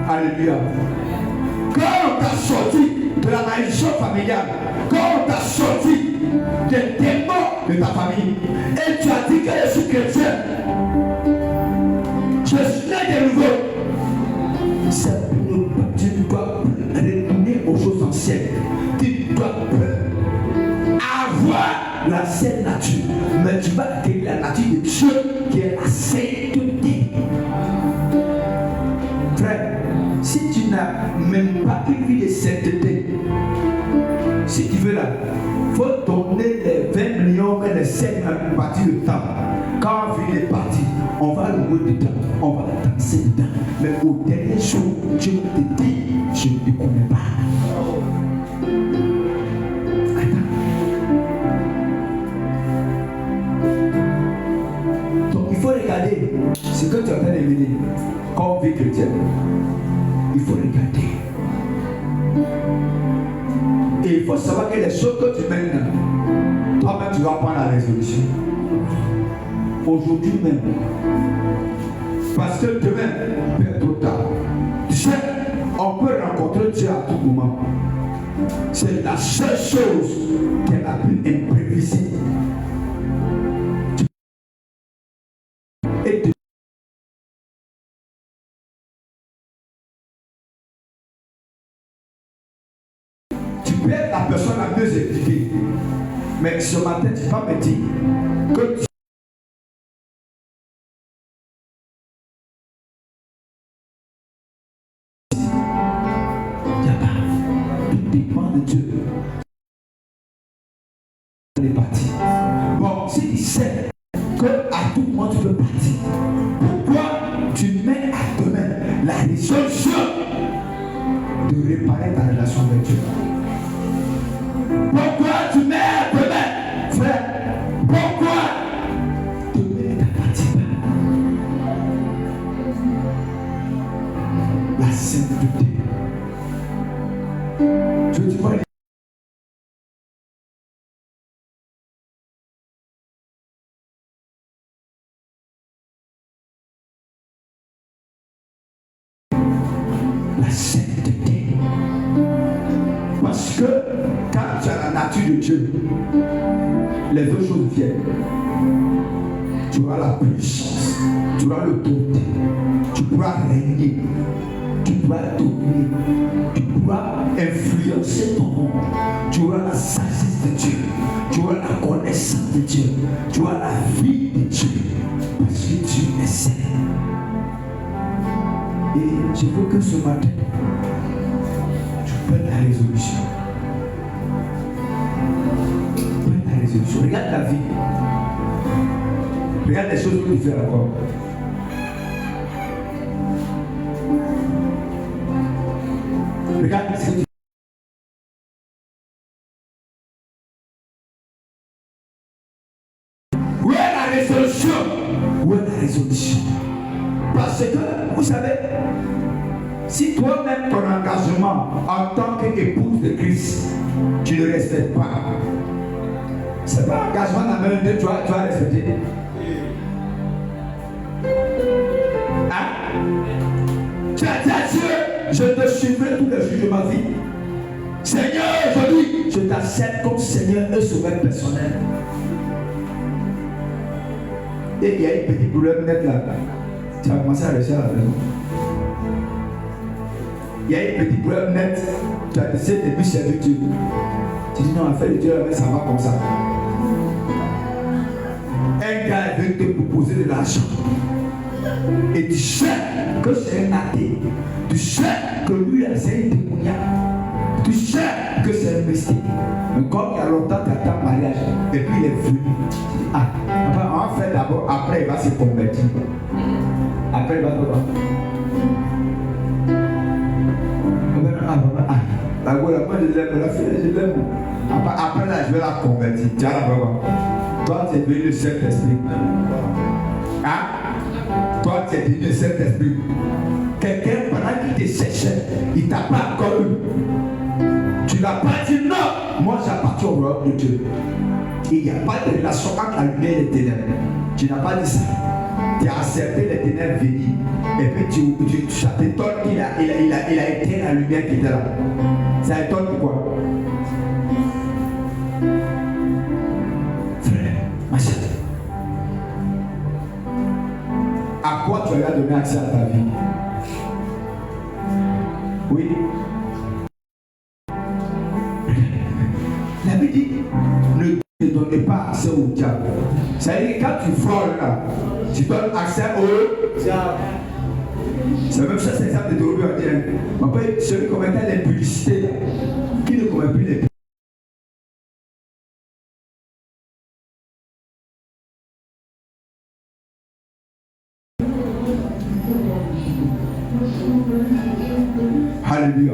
B: Alléluia. Quand on t'a sorti de la malédiction familiale, quand on t'a sorti des démons de ta famille, et tu as dit que je suis chrétien, je suis né de nouveau, c'est pour ne pas, tu dois retourner aux choses anciennes. Tu dois avoir la saine nature, mais tu vas acquérir la nature de Dieu qui est la sainteté. Frère, si tu n'as même pas une vie de sainteté, si tu veux là, il faut donner les 20 millions que les 5 à partir du temps. Quand la vie est partie, on va louer dedans, on va danser dedans. Mais au dernier jour, Dieu te dit, je ne te connais pas. Attends. Donc il faut regarder ce que tu as fait de mener comme vie chrétienne. Il faut regarder. Et il faut savoir que les choses que tu mènes, toi-même tu vas prendre la résolution. Aujourd'hui même. Parce que demain peut être trop tard. Tu sais, on peut rencontrer Dieu à tout moment. C'est la seule chose qui est la plus imprévisible. Et tu peux être la personne la mieux équipée. Mais ce matin, tu vas me dire que tu dépend de Dieu. On est parti. Bon, si tu sais que à tout moment tu peux partir, pourquoi tu mets à demain la résolution de réparer ta relation avec Dieu? Pourquoi tu mets à demain, frère? Pourquoi demain ne t'appartient pas? La sainteté. Je dis pas la sainteté. Parce que quand tu as la nature de Dieu, les deux choses viennent. Tu auras la puissance, tu auras l'autorité, tu pourras régner, tu pourras dominer, tu pourras influencer ton monde, tu auras la sagesse de Dieu, tu auras la connaissance de Dieu, tu auras la vie de Dieu, parce que Dieu est saint. Et je veux que ce matin, tu prennes la résolution. Prends la résolution. Regarde ta vie. Regarde les choses que tu fais encore. Regarde ce que tu résolution. Parce que, vous savez, si toi-même ton engagement en tant qu'épouse de Christ, tu ne le respectes pas, c'est pas un engagement dans la main de toi, tu vas respecter. Hein? Tu as dit à Dieu, je te suivrai tous les jours de ma vie. Seigneur, aujourd'hui, je t'accepte comme Seigneur et sauveur personnel. Et il y a une petite douleur net là. Tu vas commencer à réussir à la maison. Il y a une petite douleur nette. Tu as décidé de lui servir Dieu. Tu dis non, affaire de Dieu, ça va comme ça. Un gars veut te proposer de l'argent. Et tu sais que c'est un athée. Tu sais que lui, c'est un témoignage. Tu sais que c'est un mystique. Mais comme il y a longtemps tu attends le mariage, et puis il est venu. Ah, on va faire d'abord, après il va se convertir. Après il va te voir. Moi je l'aime, la fille, je l'aime. Après là, je vais la convertir. Tu vas la voir. Toi, tu es devenu le Saint-Esprit. Hein? Toi, tu es devenu le Saint-Esprit. Quelqu'un, pendant qu'il te cherchait, il t'a pas encore eu. Tu n'as pas dit non. Moi, j'appartiens au royaume de Dieu. Il n'y a pas de relation entre la lumière et les ténèbres. Tu n'as pas dit ça. Tu as accepté les ténèbres venir. Et puis ça t'étonne qu'il a éteint la lumière qui était là. Ça étonne pourquoi? Frère, ma chère, à quoi tu as donné accès à ta vie? Oui. La Bible dit, ne donnez pas accès au diable. C'est-à-dire que quand tu frôles là, tu donnes accès au diable. C'est même ça, c'est l'exemple de Théorie indienne. Après, celui qui commettait les publicités là, qui ne commet plus les publicités. Alléluia.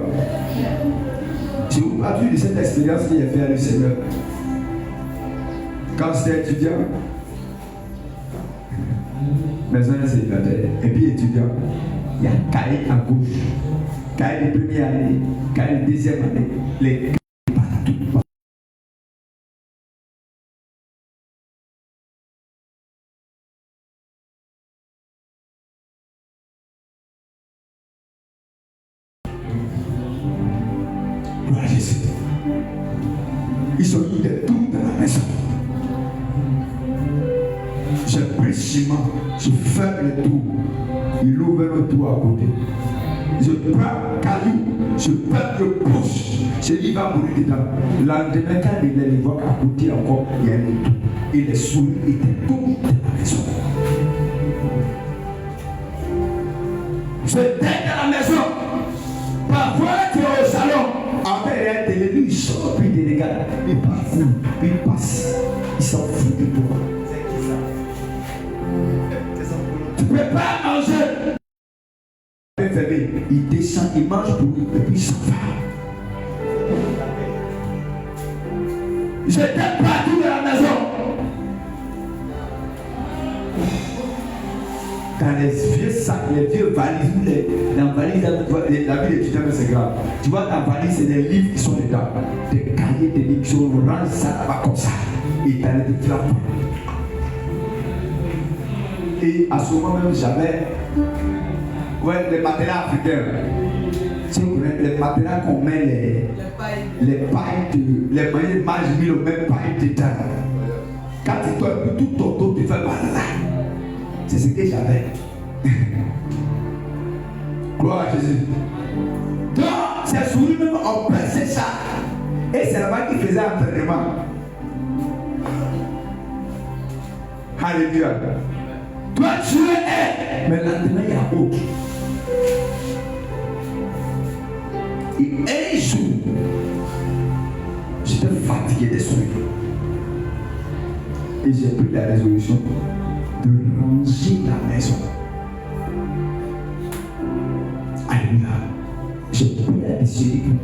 B: Je vous parle de cette expérience qu'il a fait avec le Seigneur. Quand j'étais étudiant, maison de célibataire, et puis étudiant, il y a cahier à gauche, cahier de première année, cahier de deuxième année, les partout. Gloire à Jésus. Ils sont mis de tout dans la maison. Je prie ciment, je ferme le tour, il ouvre le tour à côté. Je prends caillou, je perds le pouce, je dis il va mourir dedans. Le lendemain, quand il les voit à côté encore, il y a le tour. Et les souris étaient tout dans la maison. Je t'aide à la maison. Parfois, tu es au salon. Après, il y a des télé, il sort, puis il regarde, il parcourt, puis il passe. Il s'en fout de toi. Tu ne peux pas manger. Il descend, il mange pour lui, et puis il s'en va. J'étais partout de la maison. Dans les vieux sacs, les vieux valises, dans la valise, la vie d'étudiant, c'est grave. Tu vois, dans la valise, c'est des livres qui sont dedans. Des cahiers, des livres qui sont orange, ça là-bas comme ça. Et t'as des flappes. Et à ce moment même, j'avais les matériaux africains. Les matériaux qu'on met, les pailles, les moyens mangent mis le même paille dedans. Quand tu dois tout ton dos, tu fais mal là. C'est ce que j'avais. Gloire à Jésus. Donc, ces souris même ont percé ça. Et c'est là-bas qu'ils faisaient entraînement. Alléluia. Toi, tu es. Mais maintenant, il y a autre. Et un jour, j'étais fatigué des souris. Et j'ai pris la résolution de ranger la maison. Alléluia. J'ai pris la décision.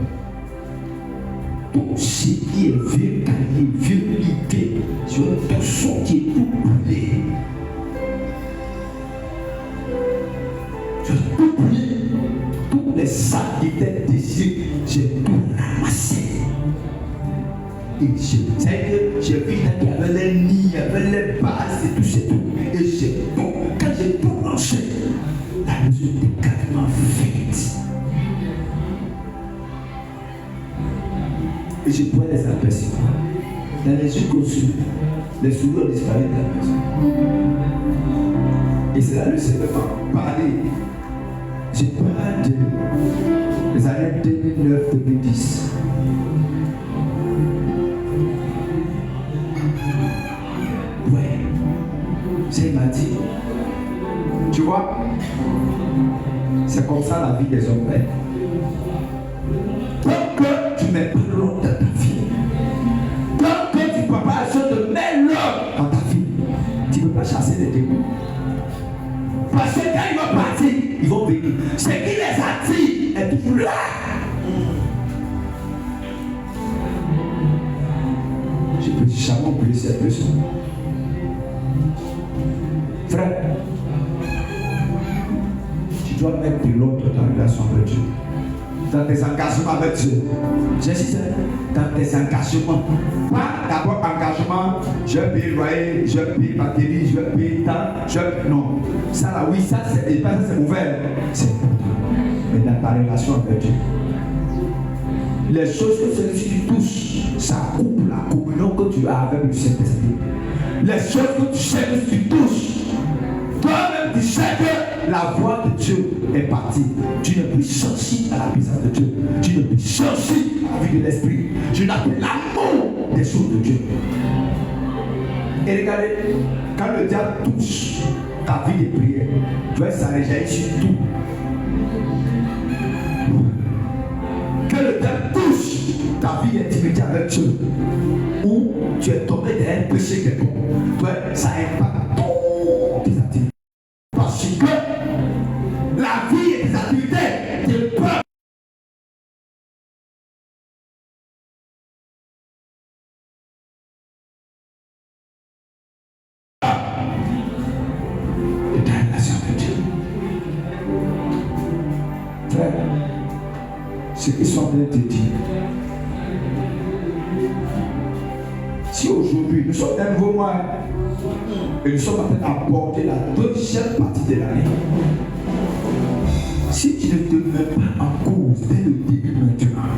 B: Tout ce qui est vieux cahier, vieux idée, je vais tout sortir, tout brûler. était déchiré, j'ai tout ramassé. Et j'ai vu qu'il y avait les nids, il y avait les bases et tout, c'est tout. Et quand j'ai tout branché, la maison était carrément vide. Et je pouvais les apercevoir. Dans les yeux conçus, les souris ont disparu de la maison. Et c'est là le Seigneur m'a parlé. Je parle des années 2009-2010. Ouais. Il m'a dit, tu vois, c'est comme ça la vie des hommes. Tant que tu mets pas l'homme dans ta vie, tant que tu ne peux pas de mettre l'homme dans ta vie, tu ne peux pas chasser les démons. Parce que quand ils vont partir, ils vont venir. Ce qui les attire est toujours là. Je peux jamais oublier cette leçon. Frère, tu dois mettre de l'autre dans la relation avec Dieu. Dans tes engagements avec Dieu. J'insiste, dans tes engagements. Pas d'abord engagement, je paye loyer, je paye batterie, je paye temps, non. Ça là, oui, ça c'est ouvert. C'est mais dans ta relation avec Dieu. Les choses que celui-ci touche, ça coupe la communion que tu as avec le Saint-Esprit. Les choses que tu sais que tu touches, toi-même tu sais que la voix de Dieu est partie. Tu ne peux chercher à la puissance de Dieu. Tu ne peux chercher à la vie de l'Esprit. Tu n'as que l'amour des choses de Dieu. Et regardez, quand le diable touche ta vie de prière, tu vois, ça réagit sur tout. Que le diable touche ta vie d'intimité avec Dieu, où tu es tombé dans un péché quelconque, toi, ça impacte toutes tes activités. Parce que la vie et tes activités te peuvent. Et ta relation avec Dieu. Frère, ce qu'ils sont en train de te dire. Si aujourd'hui nous sommes un nouveau mois et nous sommes en train d'aborder la deuxième partie de l'année, si tu ne te mets pas en cause dès le début maintenant,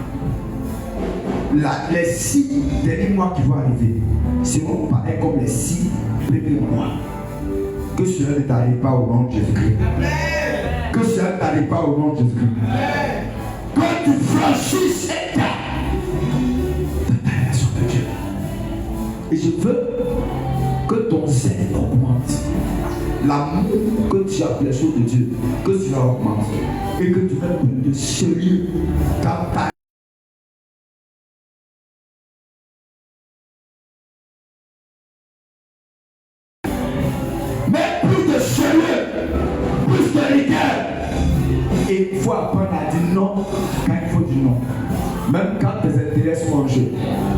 B: les 6 derniers mois qui vont arriver seront pareils comme les 6 premiers mois. Que cela ne t'arrive pas au nom de Jésus-Christ. Que cela ne t'arrive pas au nom de Jésus-Christ. Que tu franchisses cette étape dans ta relation de Dieu. Et je veux que ton zèle augmente. L'amour que tu as pour les choses de Dieu, que tu as augmente. Et que tu vas prendre de sérieux dans ta mais plus de sérieux, plus de rigueur. Et il faut apprendre à dire non quand il faut dire non. Même quand tes intérêts sont en jeu.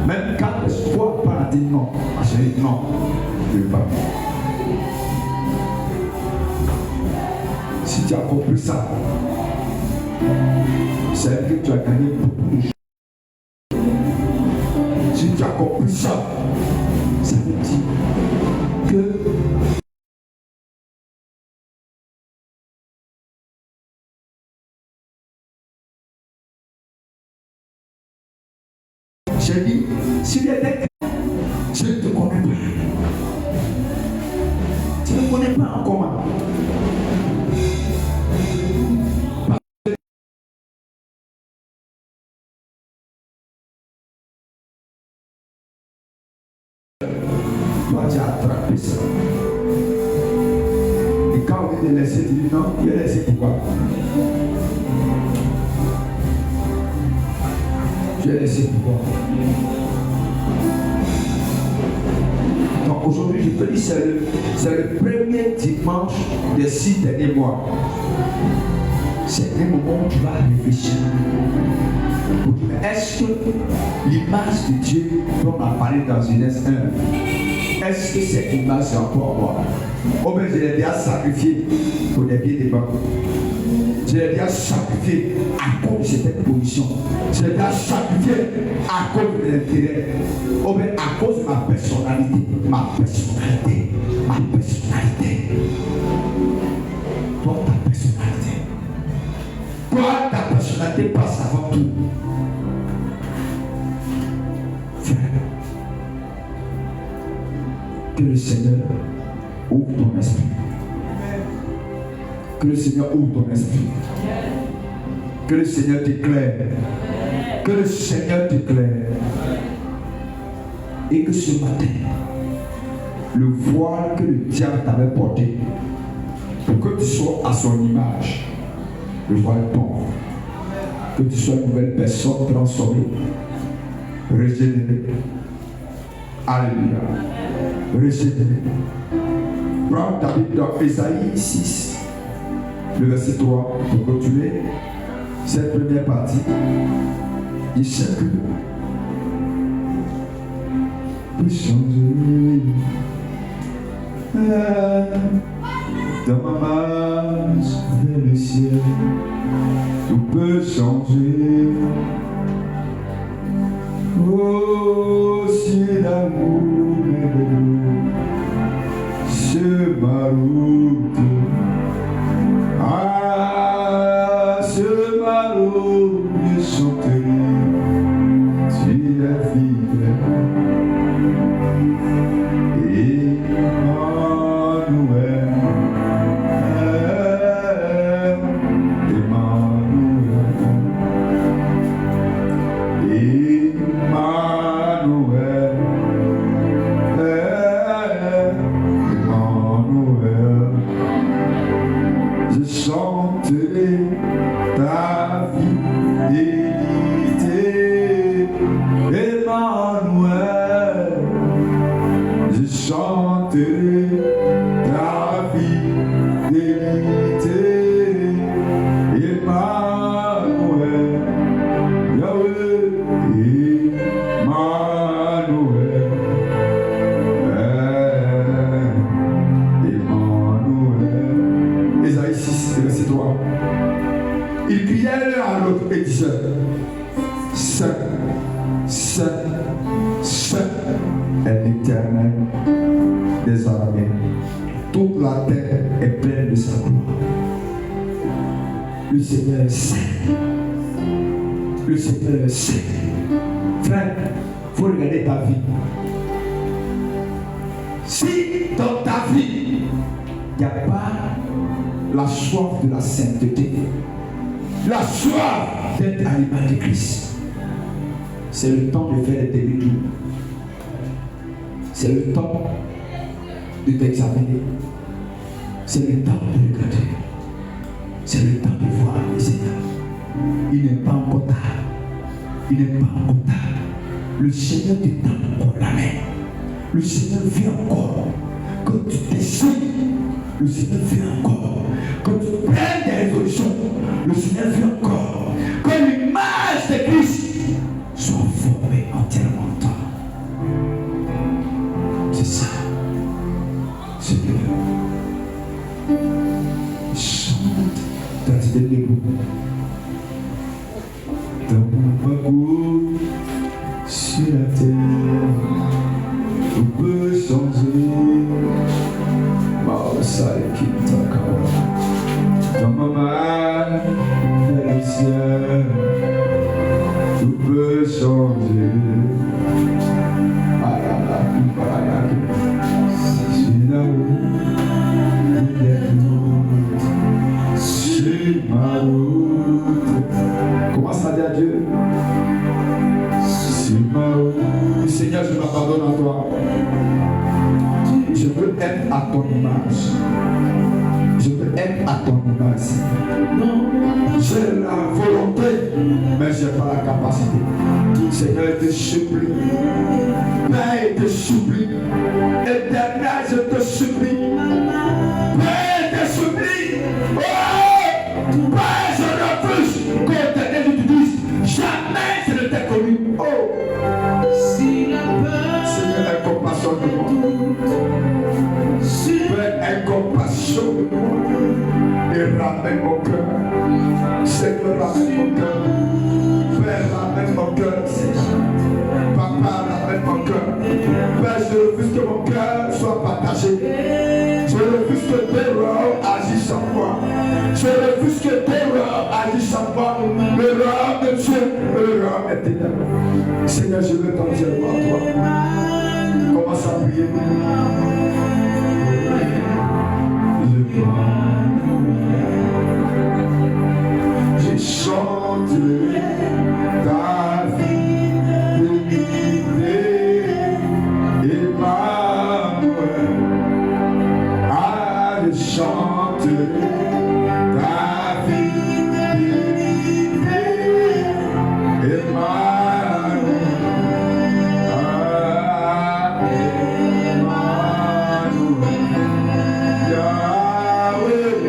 B: Même quand il faut apprendre à dire non. Ma chérie, non. Je ne veux pas. Si tu as compris ça, c'est que tu as gagné beaucoup de choses. Si tu as compris ça, ça veut dire que j'ai dit, s'il était, je ne te connais pas. Tu ne me connais pas en comment. Toi, tu as attrapé ça. Et quand on vient de laisser, tu dis non, il a laissé pourquoi? Je vais laisser pourquoi. Donc aujourd'hui, je te dis, c'est le premier dimanche des 6 derniers mois. C'est un moment où tu vas réfléchir. Est-ce que l'image de Dieu dont on a parlé dans Genèse 1, est-ce que cette image est encore moi? Oh ben je l'ai déjà sacrifié pour les pieds des bancs. Je l'ai déjà sacrifié à cause de cette position. Je l'ai déjà sacrifié à cause de l'intérêt. Ou bien à cause de ma personnalité. Ma personnalité. Ma personnalité. Toi, ta personnalité. Toi, ta personnalité passe avant tout. Frère, que le Seigneur ouvre ton esprit. Que le Seigneur ouvre ton esprit. Que le Seigneur t'éclaire. Que le Seigneur t'éclaire. Et que ce matin, le voile que le diable t'avait porté, pour que tu sois à son image, le voile tombe. Que tu sois une nouvelle personne transformée, régénérée. Alléluia. Régénérée. Prends ta Bible dans Ésaïe 6. Le verset 3, pour continuer cette première partie, il sait que peut changer dans ma marche vers le ciel, tout peut changer. Oh, si l'amour est sur ma route. Ah, sur ma route, je chanterai, tu es fidèle. Ils criaient l'un à l'autre et disaient: Saint, Saint, Saint est l'Éternel des armées. Toute la terre est pleine de sa gloire. Le Seigneur est saint. Le Seigneur est saint. Frère, il faut regarder ta vie. Si dans ta vie, il n'y a pas la soif de la sainteté, la soif d'être à l'image de Christ, c'est le temps de faire des demi-tours. C'est le temps de t'examiner. C'est le temps de regarder. C'est le temps de voir le Seigneur. Il n'est pas encore tard. Il n'est pas encore tard. Le Seigneur te tend encore la main. Le Seigneur vient encore. Quand tu décides, le Seigneur vient encore. Quand tu prends des résolutions, le Seigneur vient encore. Que l'image de Christ soit formée entièrement en toi. C'est ça. C'est Dieu. Chante dans tes débuts. Dans mon parcours sur la terre, tout peut changer. Dans ma main, vers le ciel, tout peut changer. C'est là-haut, sur ma route. Commence à dire à Dieu: sur ma route. Seigneur, je m'abandonne à toi. Je veux être à ton image. Je veux être à ton image. J'ai la volonté, mais je n'ai pas la capacité. Seigneur, je te supplie. Père, je te supplie. Éternel, je te supplie. Père, je te supplie. Oh! Père, je refuse qu'Éternel, je te dise: jamais je ne t'ai connu. Oh! Seigneur, aie compassion de moi. Père, aie compassion de moi. Et ramène mon cœur ramène mon cœur. Père, ramène mon cœur. Papa, ramène mon cœur. Père, je refuse que mon cœur soit partagé. Je refuse que tes rois agissent en moi. Je refuse que tes rois agissent en moi. Le roi de Dieu, le roi éternel. Seigneur, je veux t'entièrement à toi. Commence à prier. Je chante ta fidélité, Emmanuel. Ah, je chante ta fidélité, Emmanuel. Ah, Emmanuel. Yahweh.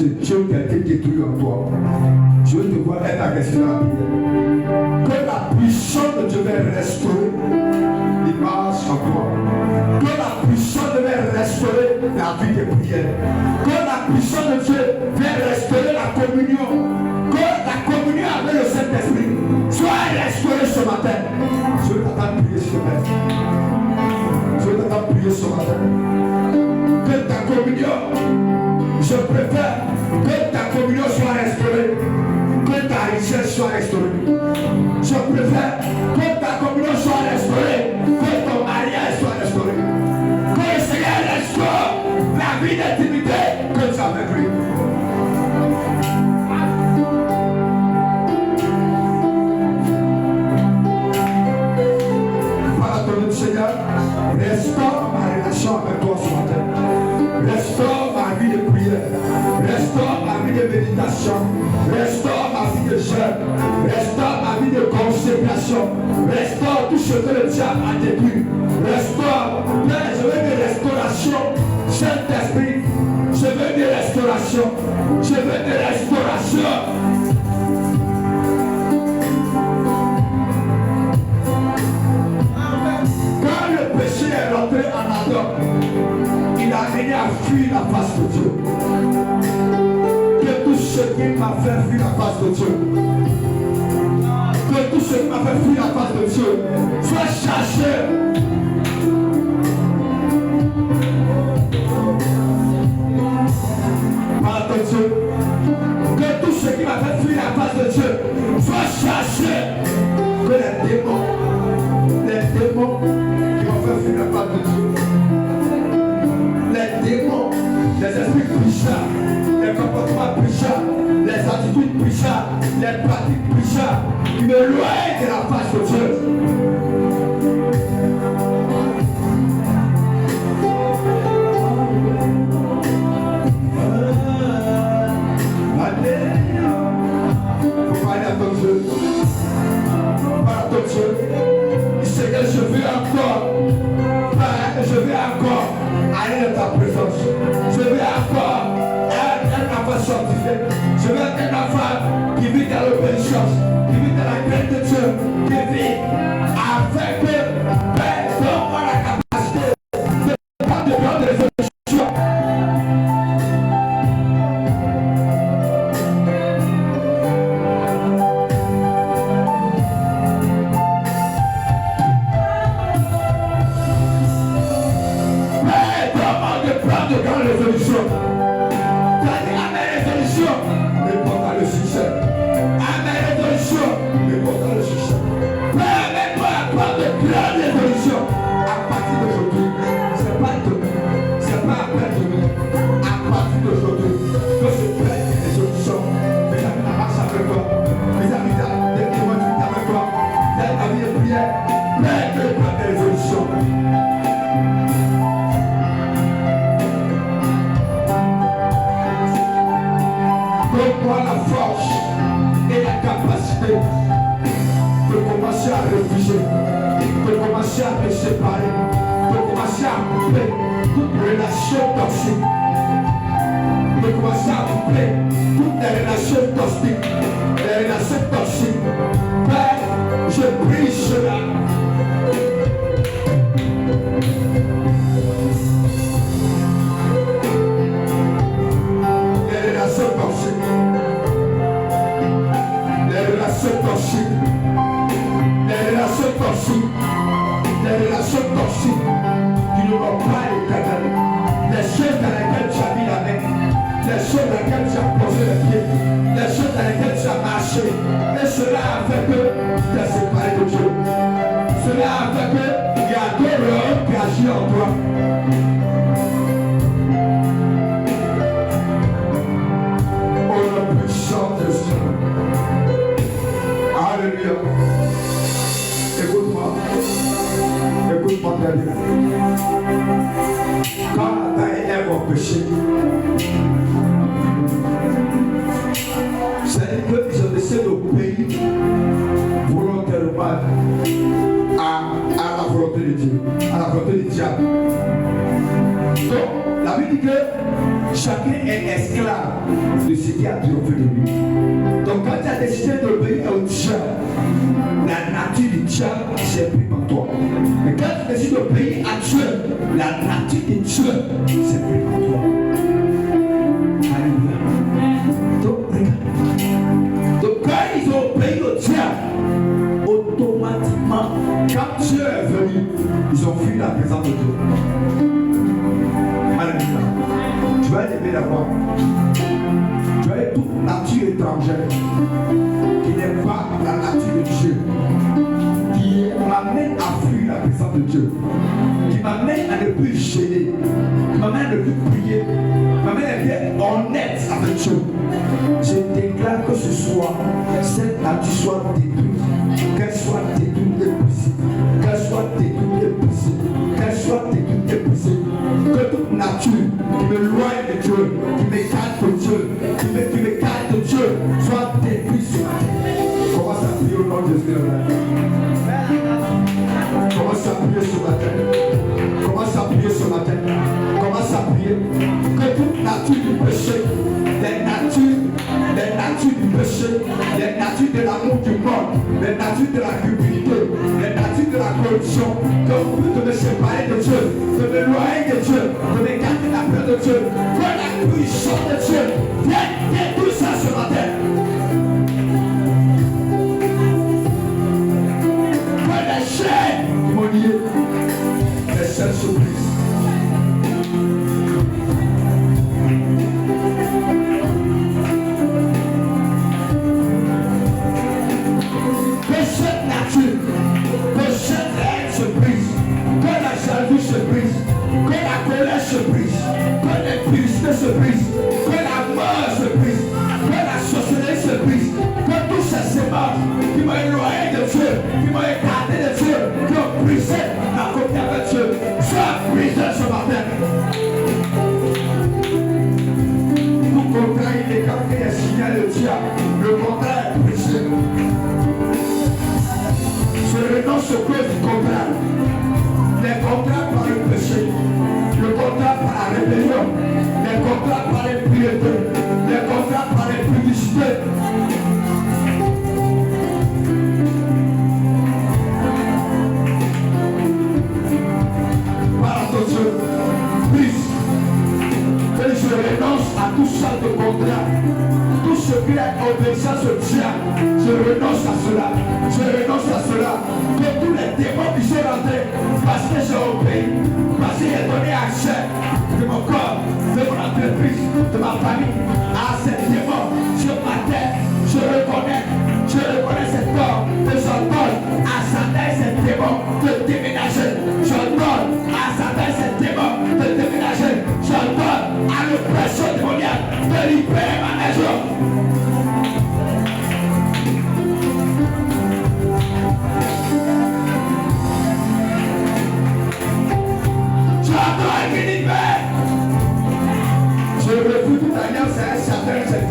B: Dieu qui a été détruit en toi. Je veux te voir être agressé dans la prière. Que la puissance de Dieu vienne restaurer l'image en toi. Que la puissance de Dieu vienne restaurer la vie de prière. Que la puissance de Dieu vienne restaurer la communion. Que la communion avec le Saint-Esprit soit restaurée ce matin. Je veux t'entendre prier ce matin. Je veux t'entendre prier ce matin. Que ta communion, je préfère que ta communion soit restaurée, que ta richesse soit restaurée. Je préfère que ta communion soit restaurée, que ton mariage soit restauré. Que le Seigneur restaure la vie d'intimité que tu as avec lui. Par la parole du Seigneur, restaure ma relation avec toi ce matin. Restaure ma vie de prière. Restaure ma vie de méditation. Restaure ma vie de jeûne. Restaure ma vie de consécration. Restaure tout ce que le diable a détruit. Restaure. Père, je veux des restaurations. Saint-Esprit, je veux des restaurations. Je veux des restaurations. Quand le péché est rentré en Adam, il a amené à fuir la face de Dieu. Que tout ce qui m'a fait fuir la face de Dieu, que tout ce qui m'a fait fuir la face de Dieu soit chassé. Par ton Dieu, que tout ce qui m'a fait fuir la face de Dieu soit chassé. Que les démons qui m'ont fait fuir la face de Dieu, les démons, les esprits puissants, les comportements puissants, les attitudes puissantes, les pratiques puissantes, qui me loignent de la face de Dieu. Faut parler à ton Dieu. Parle à ton Dieu. Seigneur, je veux encore. Je veux encore aller dans ta présence. Je veux encore être un enfant sanctifié. Je veux être un enfant qui vit dans l'obéissance, qui vit dans la crainte de Dieu, qui vit avec Père, donne-moi la capacité de prendre des grandes résolutions. De grandes résolutions. Donne à mes résolutions. Répondre à le succès. À mes résolutions. donne-moi la force et la capacité de commencer à réfugier, de commencer à me séparer, de commencer à couper toute relation toxique, de commencer à couper toutes les relations toxiques, Père, je prie cela. Les relations toxiques qui ne vont pas l'éternel. Les choses dans lesquelles tu as mis la main, les choses dans lesquelles tu as posé les pieds, les choses dans lesquelles tu as marché, et cela a fait que tu as séparé de Dieu. Cela a fait que il y a d'autres hommes qui agissent en toi. Oh, le puissant de Dieu. Alléluia. Écoute-moi. Écoute-moi très bien. Quand Adam et Ève ont péché, c'est-à-dire qu'ils ont décidé d'obéir volontairement à la volonté de Dieu, à la volonté du diable. Donc, la Bible dit que chacun est esclave de ce qui a triomphé de lui. Donc, quand tu as décidé d'obéir au diable, la nature du diable s'imprime en toi. Mais quand tu décides d'obéir à Dieu, la nature de Dieu s'imprime en toi. Alléluia. Donc, regarde. Donc, quand ils ont obéi au diable, automatiquement, quand Dieu est venu, ils ont fui la présence de Dieu. Alléluia. Tu vas aimer d'avoir. Tu as toute nature étrangère qui n'est pas la nature de Dieu, qui m'amène à fuir la présence de Dieu, qui m'amène à ne plus gêner, qui m'amène à ne plus prier, qui m'amène à être honnête avec Dieu. Je déclare que ce soir, cette nature soit détruite, qu'elle soit détruite et brisée, qu'elle soit détruite et brisée, qu'elle soit détruite et brisée, que toute nature qui me loigne de Dieu, qui m'écarte de Dieu, qui m'écarte de Dieu, soit détruite ce matin. Commence à prier au nom de Jésus. Commence à prier ce matin. Commence à prier ce matin. Commence à prier que toute nature du péché, les natures du péché, les natures de l'amour du monde, les natures de la cupidité, les natures de la corruption, que vous pouvez me séparer de Dieu, de m'éloigner de Dieu, de m'écarter la peur de Dieu, que la puissance de Dieu vienne détruire ça ce matin. Que les chaînes qui m'ont lié, les chaînes se brisent. Se brise, que la colère se brise, que l'impudicité se brise, que la mort se brise, que la sorcellerie se brise, que tous ces sémances qui m'ont éloigné de Dieu, qui m'ont écarté de Dieu, qui ont brisé la communion avec Dieu, soient brisés ce matin. Tout contrat illégal est signé le diable, le contrat est brisé. Je renonce aux causes du contrat. Les contrats par le péché, le contrat par la rébellion, les contrats par l'impureté, les contrats par l'impudicité. Par ton Dieu, brise. Et je renonce à tout ça de contrat, tout ce qui est obéissance au diable. Je renonce à cela, je renonce à cela. Que tous les démons qui sont rentrés, parce que j'ai obéi, parce que j'ai donné accès de mon corps, de mon entreprise, de ma famille, à ces démons sur ma tête, je reconnais cet corps, que j'ordonne à Satan et ces démons de déménager, j'ordonne à Satan et ces démons de déménager, j'ordonne à l'oppression démoniaque de libérer ma maison. Je refuse toute alliance avec Satan et ses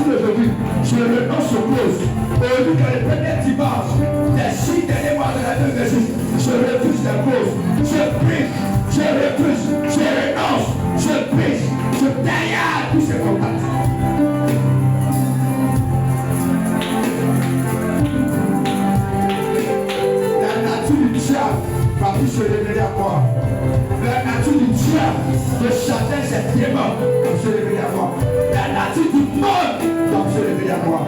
B: partir d'aujourd'hui, je renonce aux causes. Aujourd'hui, que le premier dimanche des 6 derniers mois de l'année 2026, je refuse les causes. Je prie, je refuse, je renonce, je prie, je taille tous ces contacts. La nature du diable va plus se révéler à moi. La nature du diable de chacun ses démons va se révéler à moi. La nature du monde va se révéler à moi.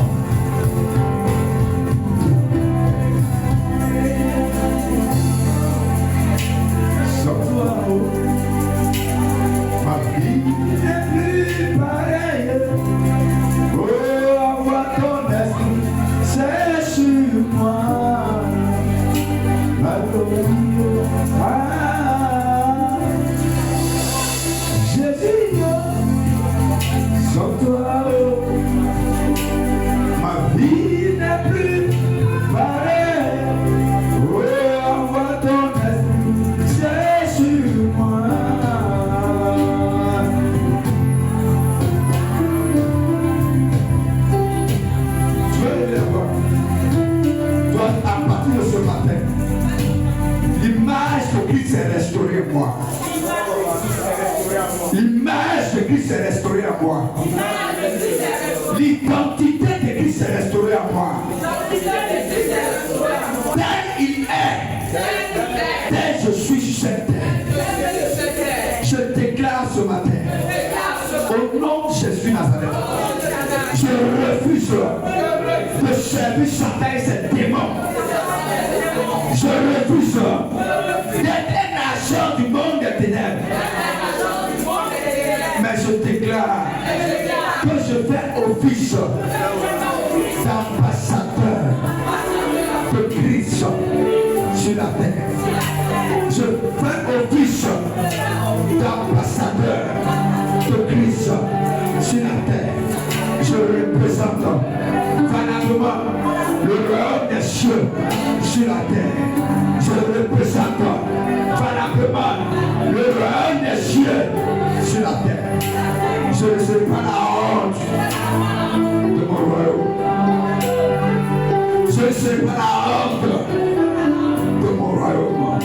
B: Sors-toi, ma vie n'est plus pareille. Oh, envoie ton esprit, c'est sur moi. Ma gloire, Jésus, sors-toi, ma vie n'est plus pareille. Oh, envoie ton esprit, c'est sur moi. Tu veux le voir. Toi, à partir de ce matin, l'image de Christ est restaurée en moi. L'image de Christ est restaurée en moi. L'identité de Christ est restaurée en moi. Tel il est, tel je suis sur cette terre. Je déclare ce matin, au nom de Jésus Nazareth, je refuse de servir Satan et ses démons. Je refuse d'être un agent du monde des ténèbres. Mais je déclare que je fais office d'ambassadeur de Christ sur la terre. Je fais office d'ambassadeur de Christ sur la terre. Je représente valablement le royaume des cieux sur la terre. Je représente valablement le royaume des cieux sur la terre. Je ne sais pas la honte de mon royaume. Je ne sais pas la honte de mon royaume.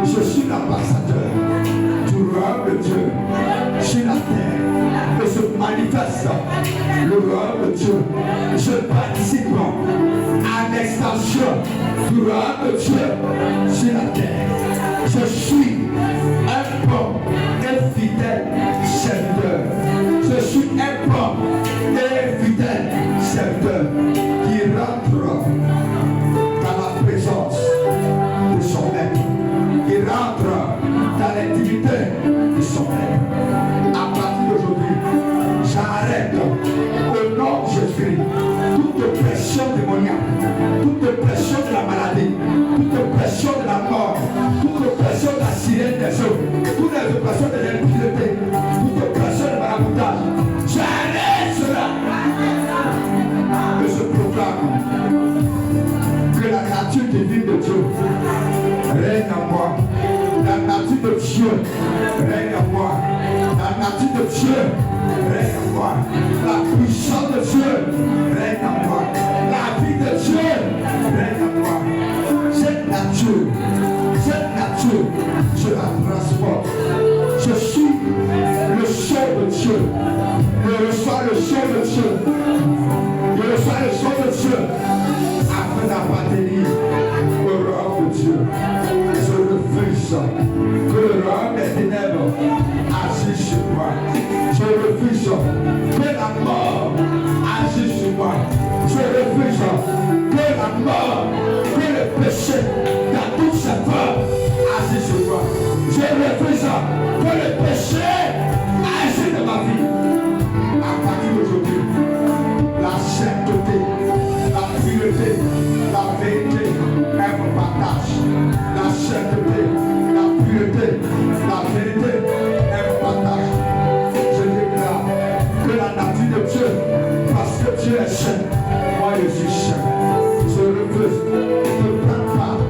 B: Je suis l'ambassadeur du royaume de Dieu sur la terre. Et se manifeste le royaume de Dieu. Je participe à l'extension du royaume de Dieu sur la terre. Je suis un bon et fidèle serviteur. Je suis un bon et fidèle serviteur qui rentre dans la présence de son maître, qui rentre dans l'intimité de son maître. À partir d'aujourd'hui, j'arrête au nom de Jésus toute pression démoniaque, toute pression de la maladie, toute pression de la mort, toute pression de la sirène des eaux, toute pression de l'impureté, toute pression de maraboutage. J'arrête cela. Et je proclame que la nature divine de Dieu règne en moi. La nature de Dieu règne en moi. La nature de Dieu règne en moi. La puissance de Dieu règne en moi. La vie de Dieu règne en moi. Cette nature, je la transporte. Je suis le son de Dieu. Je reçois le son de Dieu. Je reçois le son de Dieu afin d'appartenir au royaume de Dieu. Je refuse que le royaume des ténèbres agisse sur moi. Je refuse que la mort agisse sur moi. Je refuse que la mort, que le péché dans toutes ses formes agisse sur moi. Je refuse que le péché agisse dans ma vie. À partir d'aujourd'hui, la sainteté, la pureté, la vérité est mon partage. La sainteté, la pureté, la vérité est mon partage. Je déclare que la nature de Dieu, parce que Dieu est saint, moi je suis saint. Je refuse de prendre part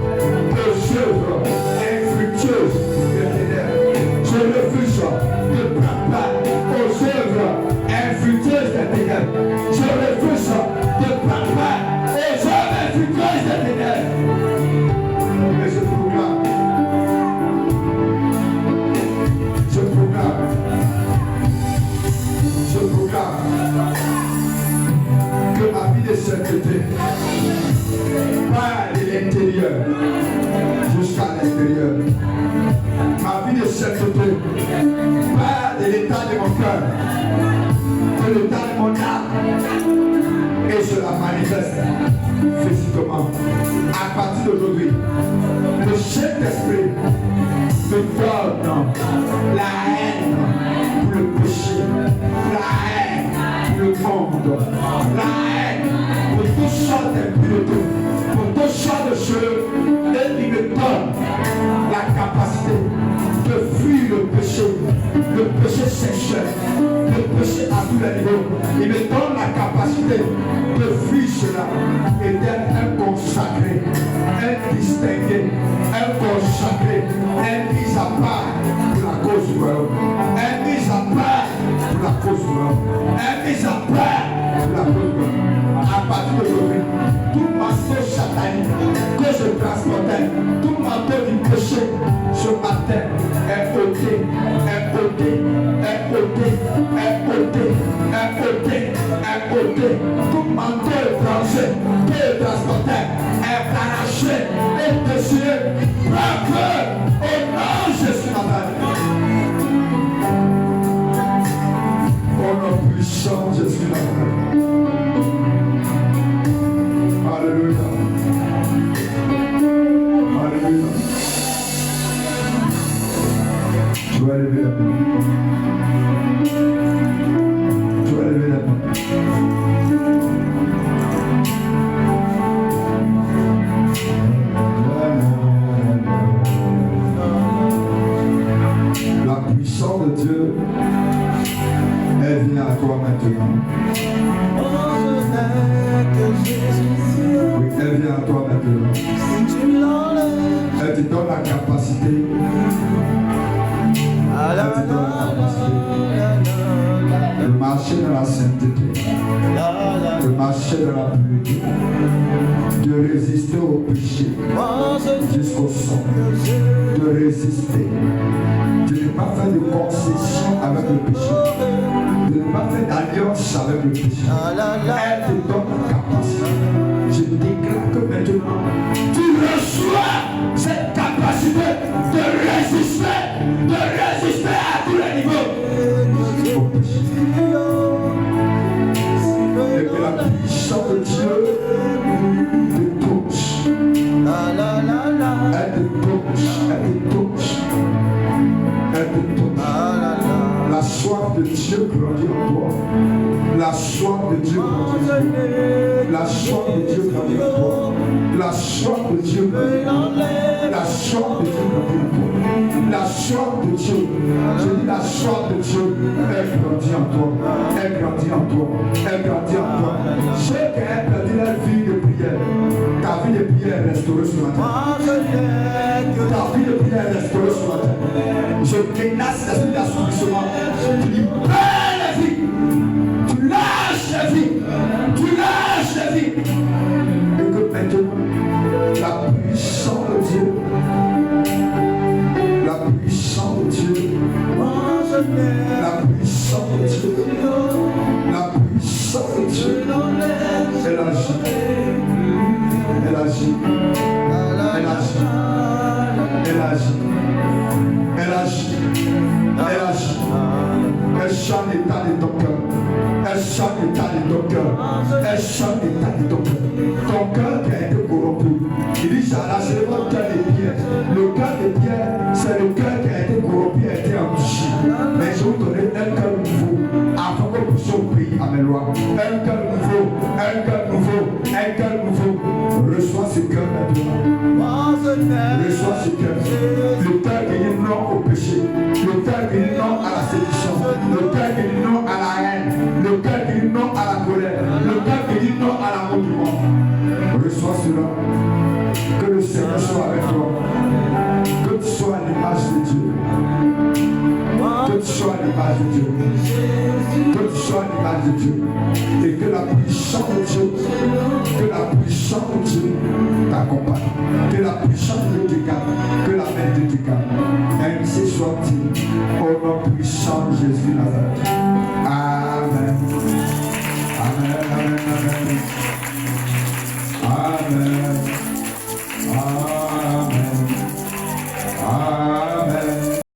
B: aux œuvres infructueuses des ténèbres. Je refuse de prendre part aux œuvres infructueuses des ténèbres. sainteté. Pas de l'intérieur jusqu'à l'extérieur. Ma vie de sainteté, pas de l'état de mon cœur, de l'état de mon âme. Et cela manifeste physiquement. À partir d'aujourd'hui, le Saint-Esprit me donne la haine pour le péché, la haine pour le monde, la haine pour toutes sortes d'impuretés, pour toutes sortes de choses. Et il me donne la capacité de fuir le péché sexuel, le péché à tous les niveaux. Il me donne la capacité de fuir cela et d'être un consacré, un distingué, un consacré, un mis à part pour la cause du royaume, un mis à part pour la cause du royaume, un mis à part pour la cause du royaume. À partir d'aujourd'hui, tout manteau satanique que je transportais, tout manteau du péché ce matin est ôté, est ôté, est ôté, est ôté, est ôté, est ôté. Tout manteau étranger que je transportais est arraché et déchiré. Par feu, au nom de Jésus Nazareth. Au nom puissant de Jésus Nazareth. Alléluia. Alléluia. Tu vas lever la main. Tu vas lever la main. La puissance de Dieu, elle vient à toi maintenant. Oui, elle vient à toi maintenant. Elle te donne la capacité. Elle te donne la capacité de marcher dans la sainteté, de marcher dans la pureté, de résister au péché jusqu'au sang, de résister, de ne pas faire de concession avec le péché, de ne pas faire d'alliance avec le péché. Elle te donne la capacité. Je déclare que maintenant, tu reçois cette capacité de résister à tous les niveaux au péché. Et que la puissance de Dieu te touche. Elle te touche, elle te touche, elle te touche. La soif de Dieu grandit en toi. La soif de Dieu grandit en toi. La soif de Dieu grandit en toi. La soif de Dieu grandit en toi. La soif de Dieu grandit en toi. La soif de Dieu, je dis la soif de Dieu, elle grandit en toi. Elle grandit en toi. Elle grandit en toi. Ceux qui ont perdu leur vie de prière, ta vie de prière est restaurée ce matin. Ta vie de prière est restaurée ce matin. Je menace l'esprit d'assouplissement. Tu libères la vie. Tu lâches la vie. Tu lâches la vie. Et que maintenant, la puissance de Dieu, la puissance de Dieu, la puissance de Dieu, la puissance de Dieu, elle agit. Elle agit. Elle agit. Elle agit. Elle agit. Elle agit. Elle change l'état de ton cœur. Elle change l'état de ton cœur. Elle change l'état de ton cœur. Ton cœur qui a été corrompu. Il dit, j'arracherai votre cœur de pierre. Le cœur de pierre, c'est le cœur qui a été corrompu, a été endurci. Mais je vous donnerai un cœur nouveau, afin que vous puissiez obéir à mes lois. Un cœur nouveau, un cœur nouveau, un cœur nouveau. Reçois ce cœur maintenant. Reçois ce cœur. Le cœur qui dit non au péché. Le cœur qui dit non à la séduction. Le cœur qui dit non à la haine. Le cœur qui dit non à la colère. Le cœur qui dit non à l'amour du monde. Reçois cela. Que le Seigneur soit avec toi. Que tu sois à l'image de Dieu. Que tu sois à l'image de Dieu. Que tu sois à l'image de Dieu. Et que la puissance de Dieu, que la puissance de Dieu t'accompagne. Que la puissance de Dieu te garde. Que la main de Dieu te garde. Ainsi soit-il. Au nom puissant de Jésus Nazareth. Amen. Amen. Amen. Amen.
A: Amen.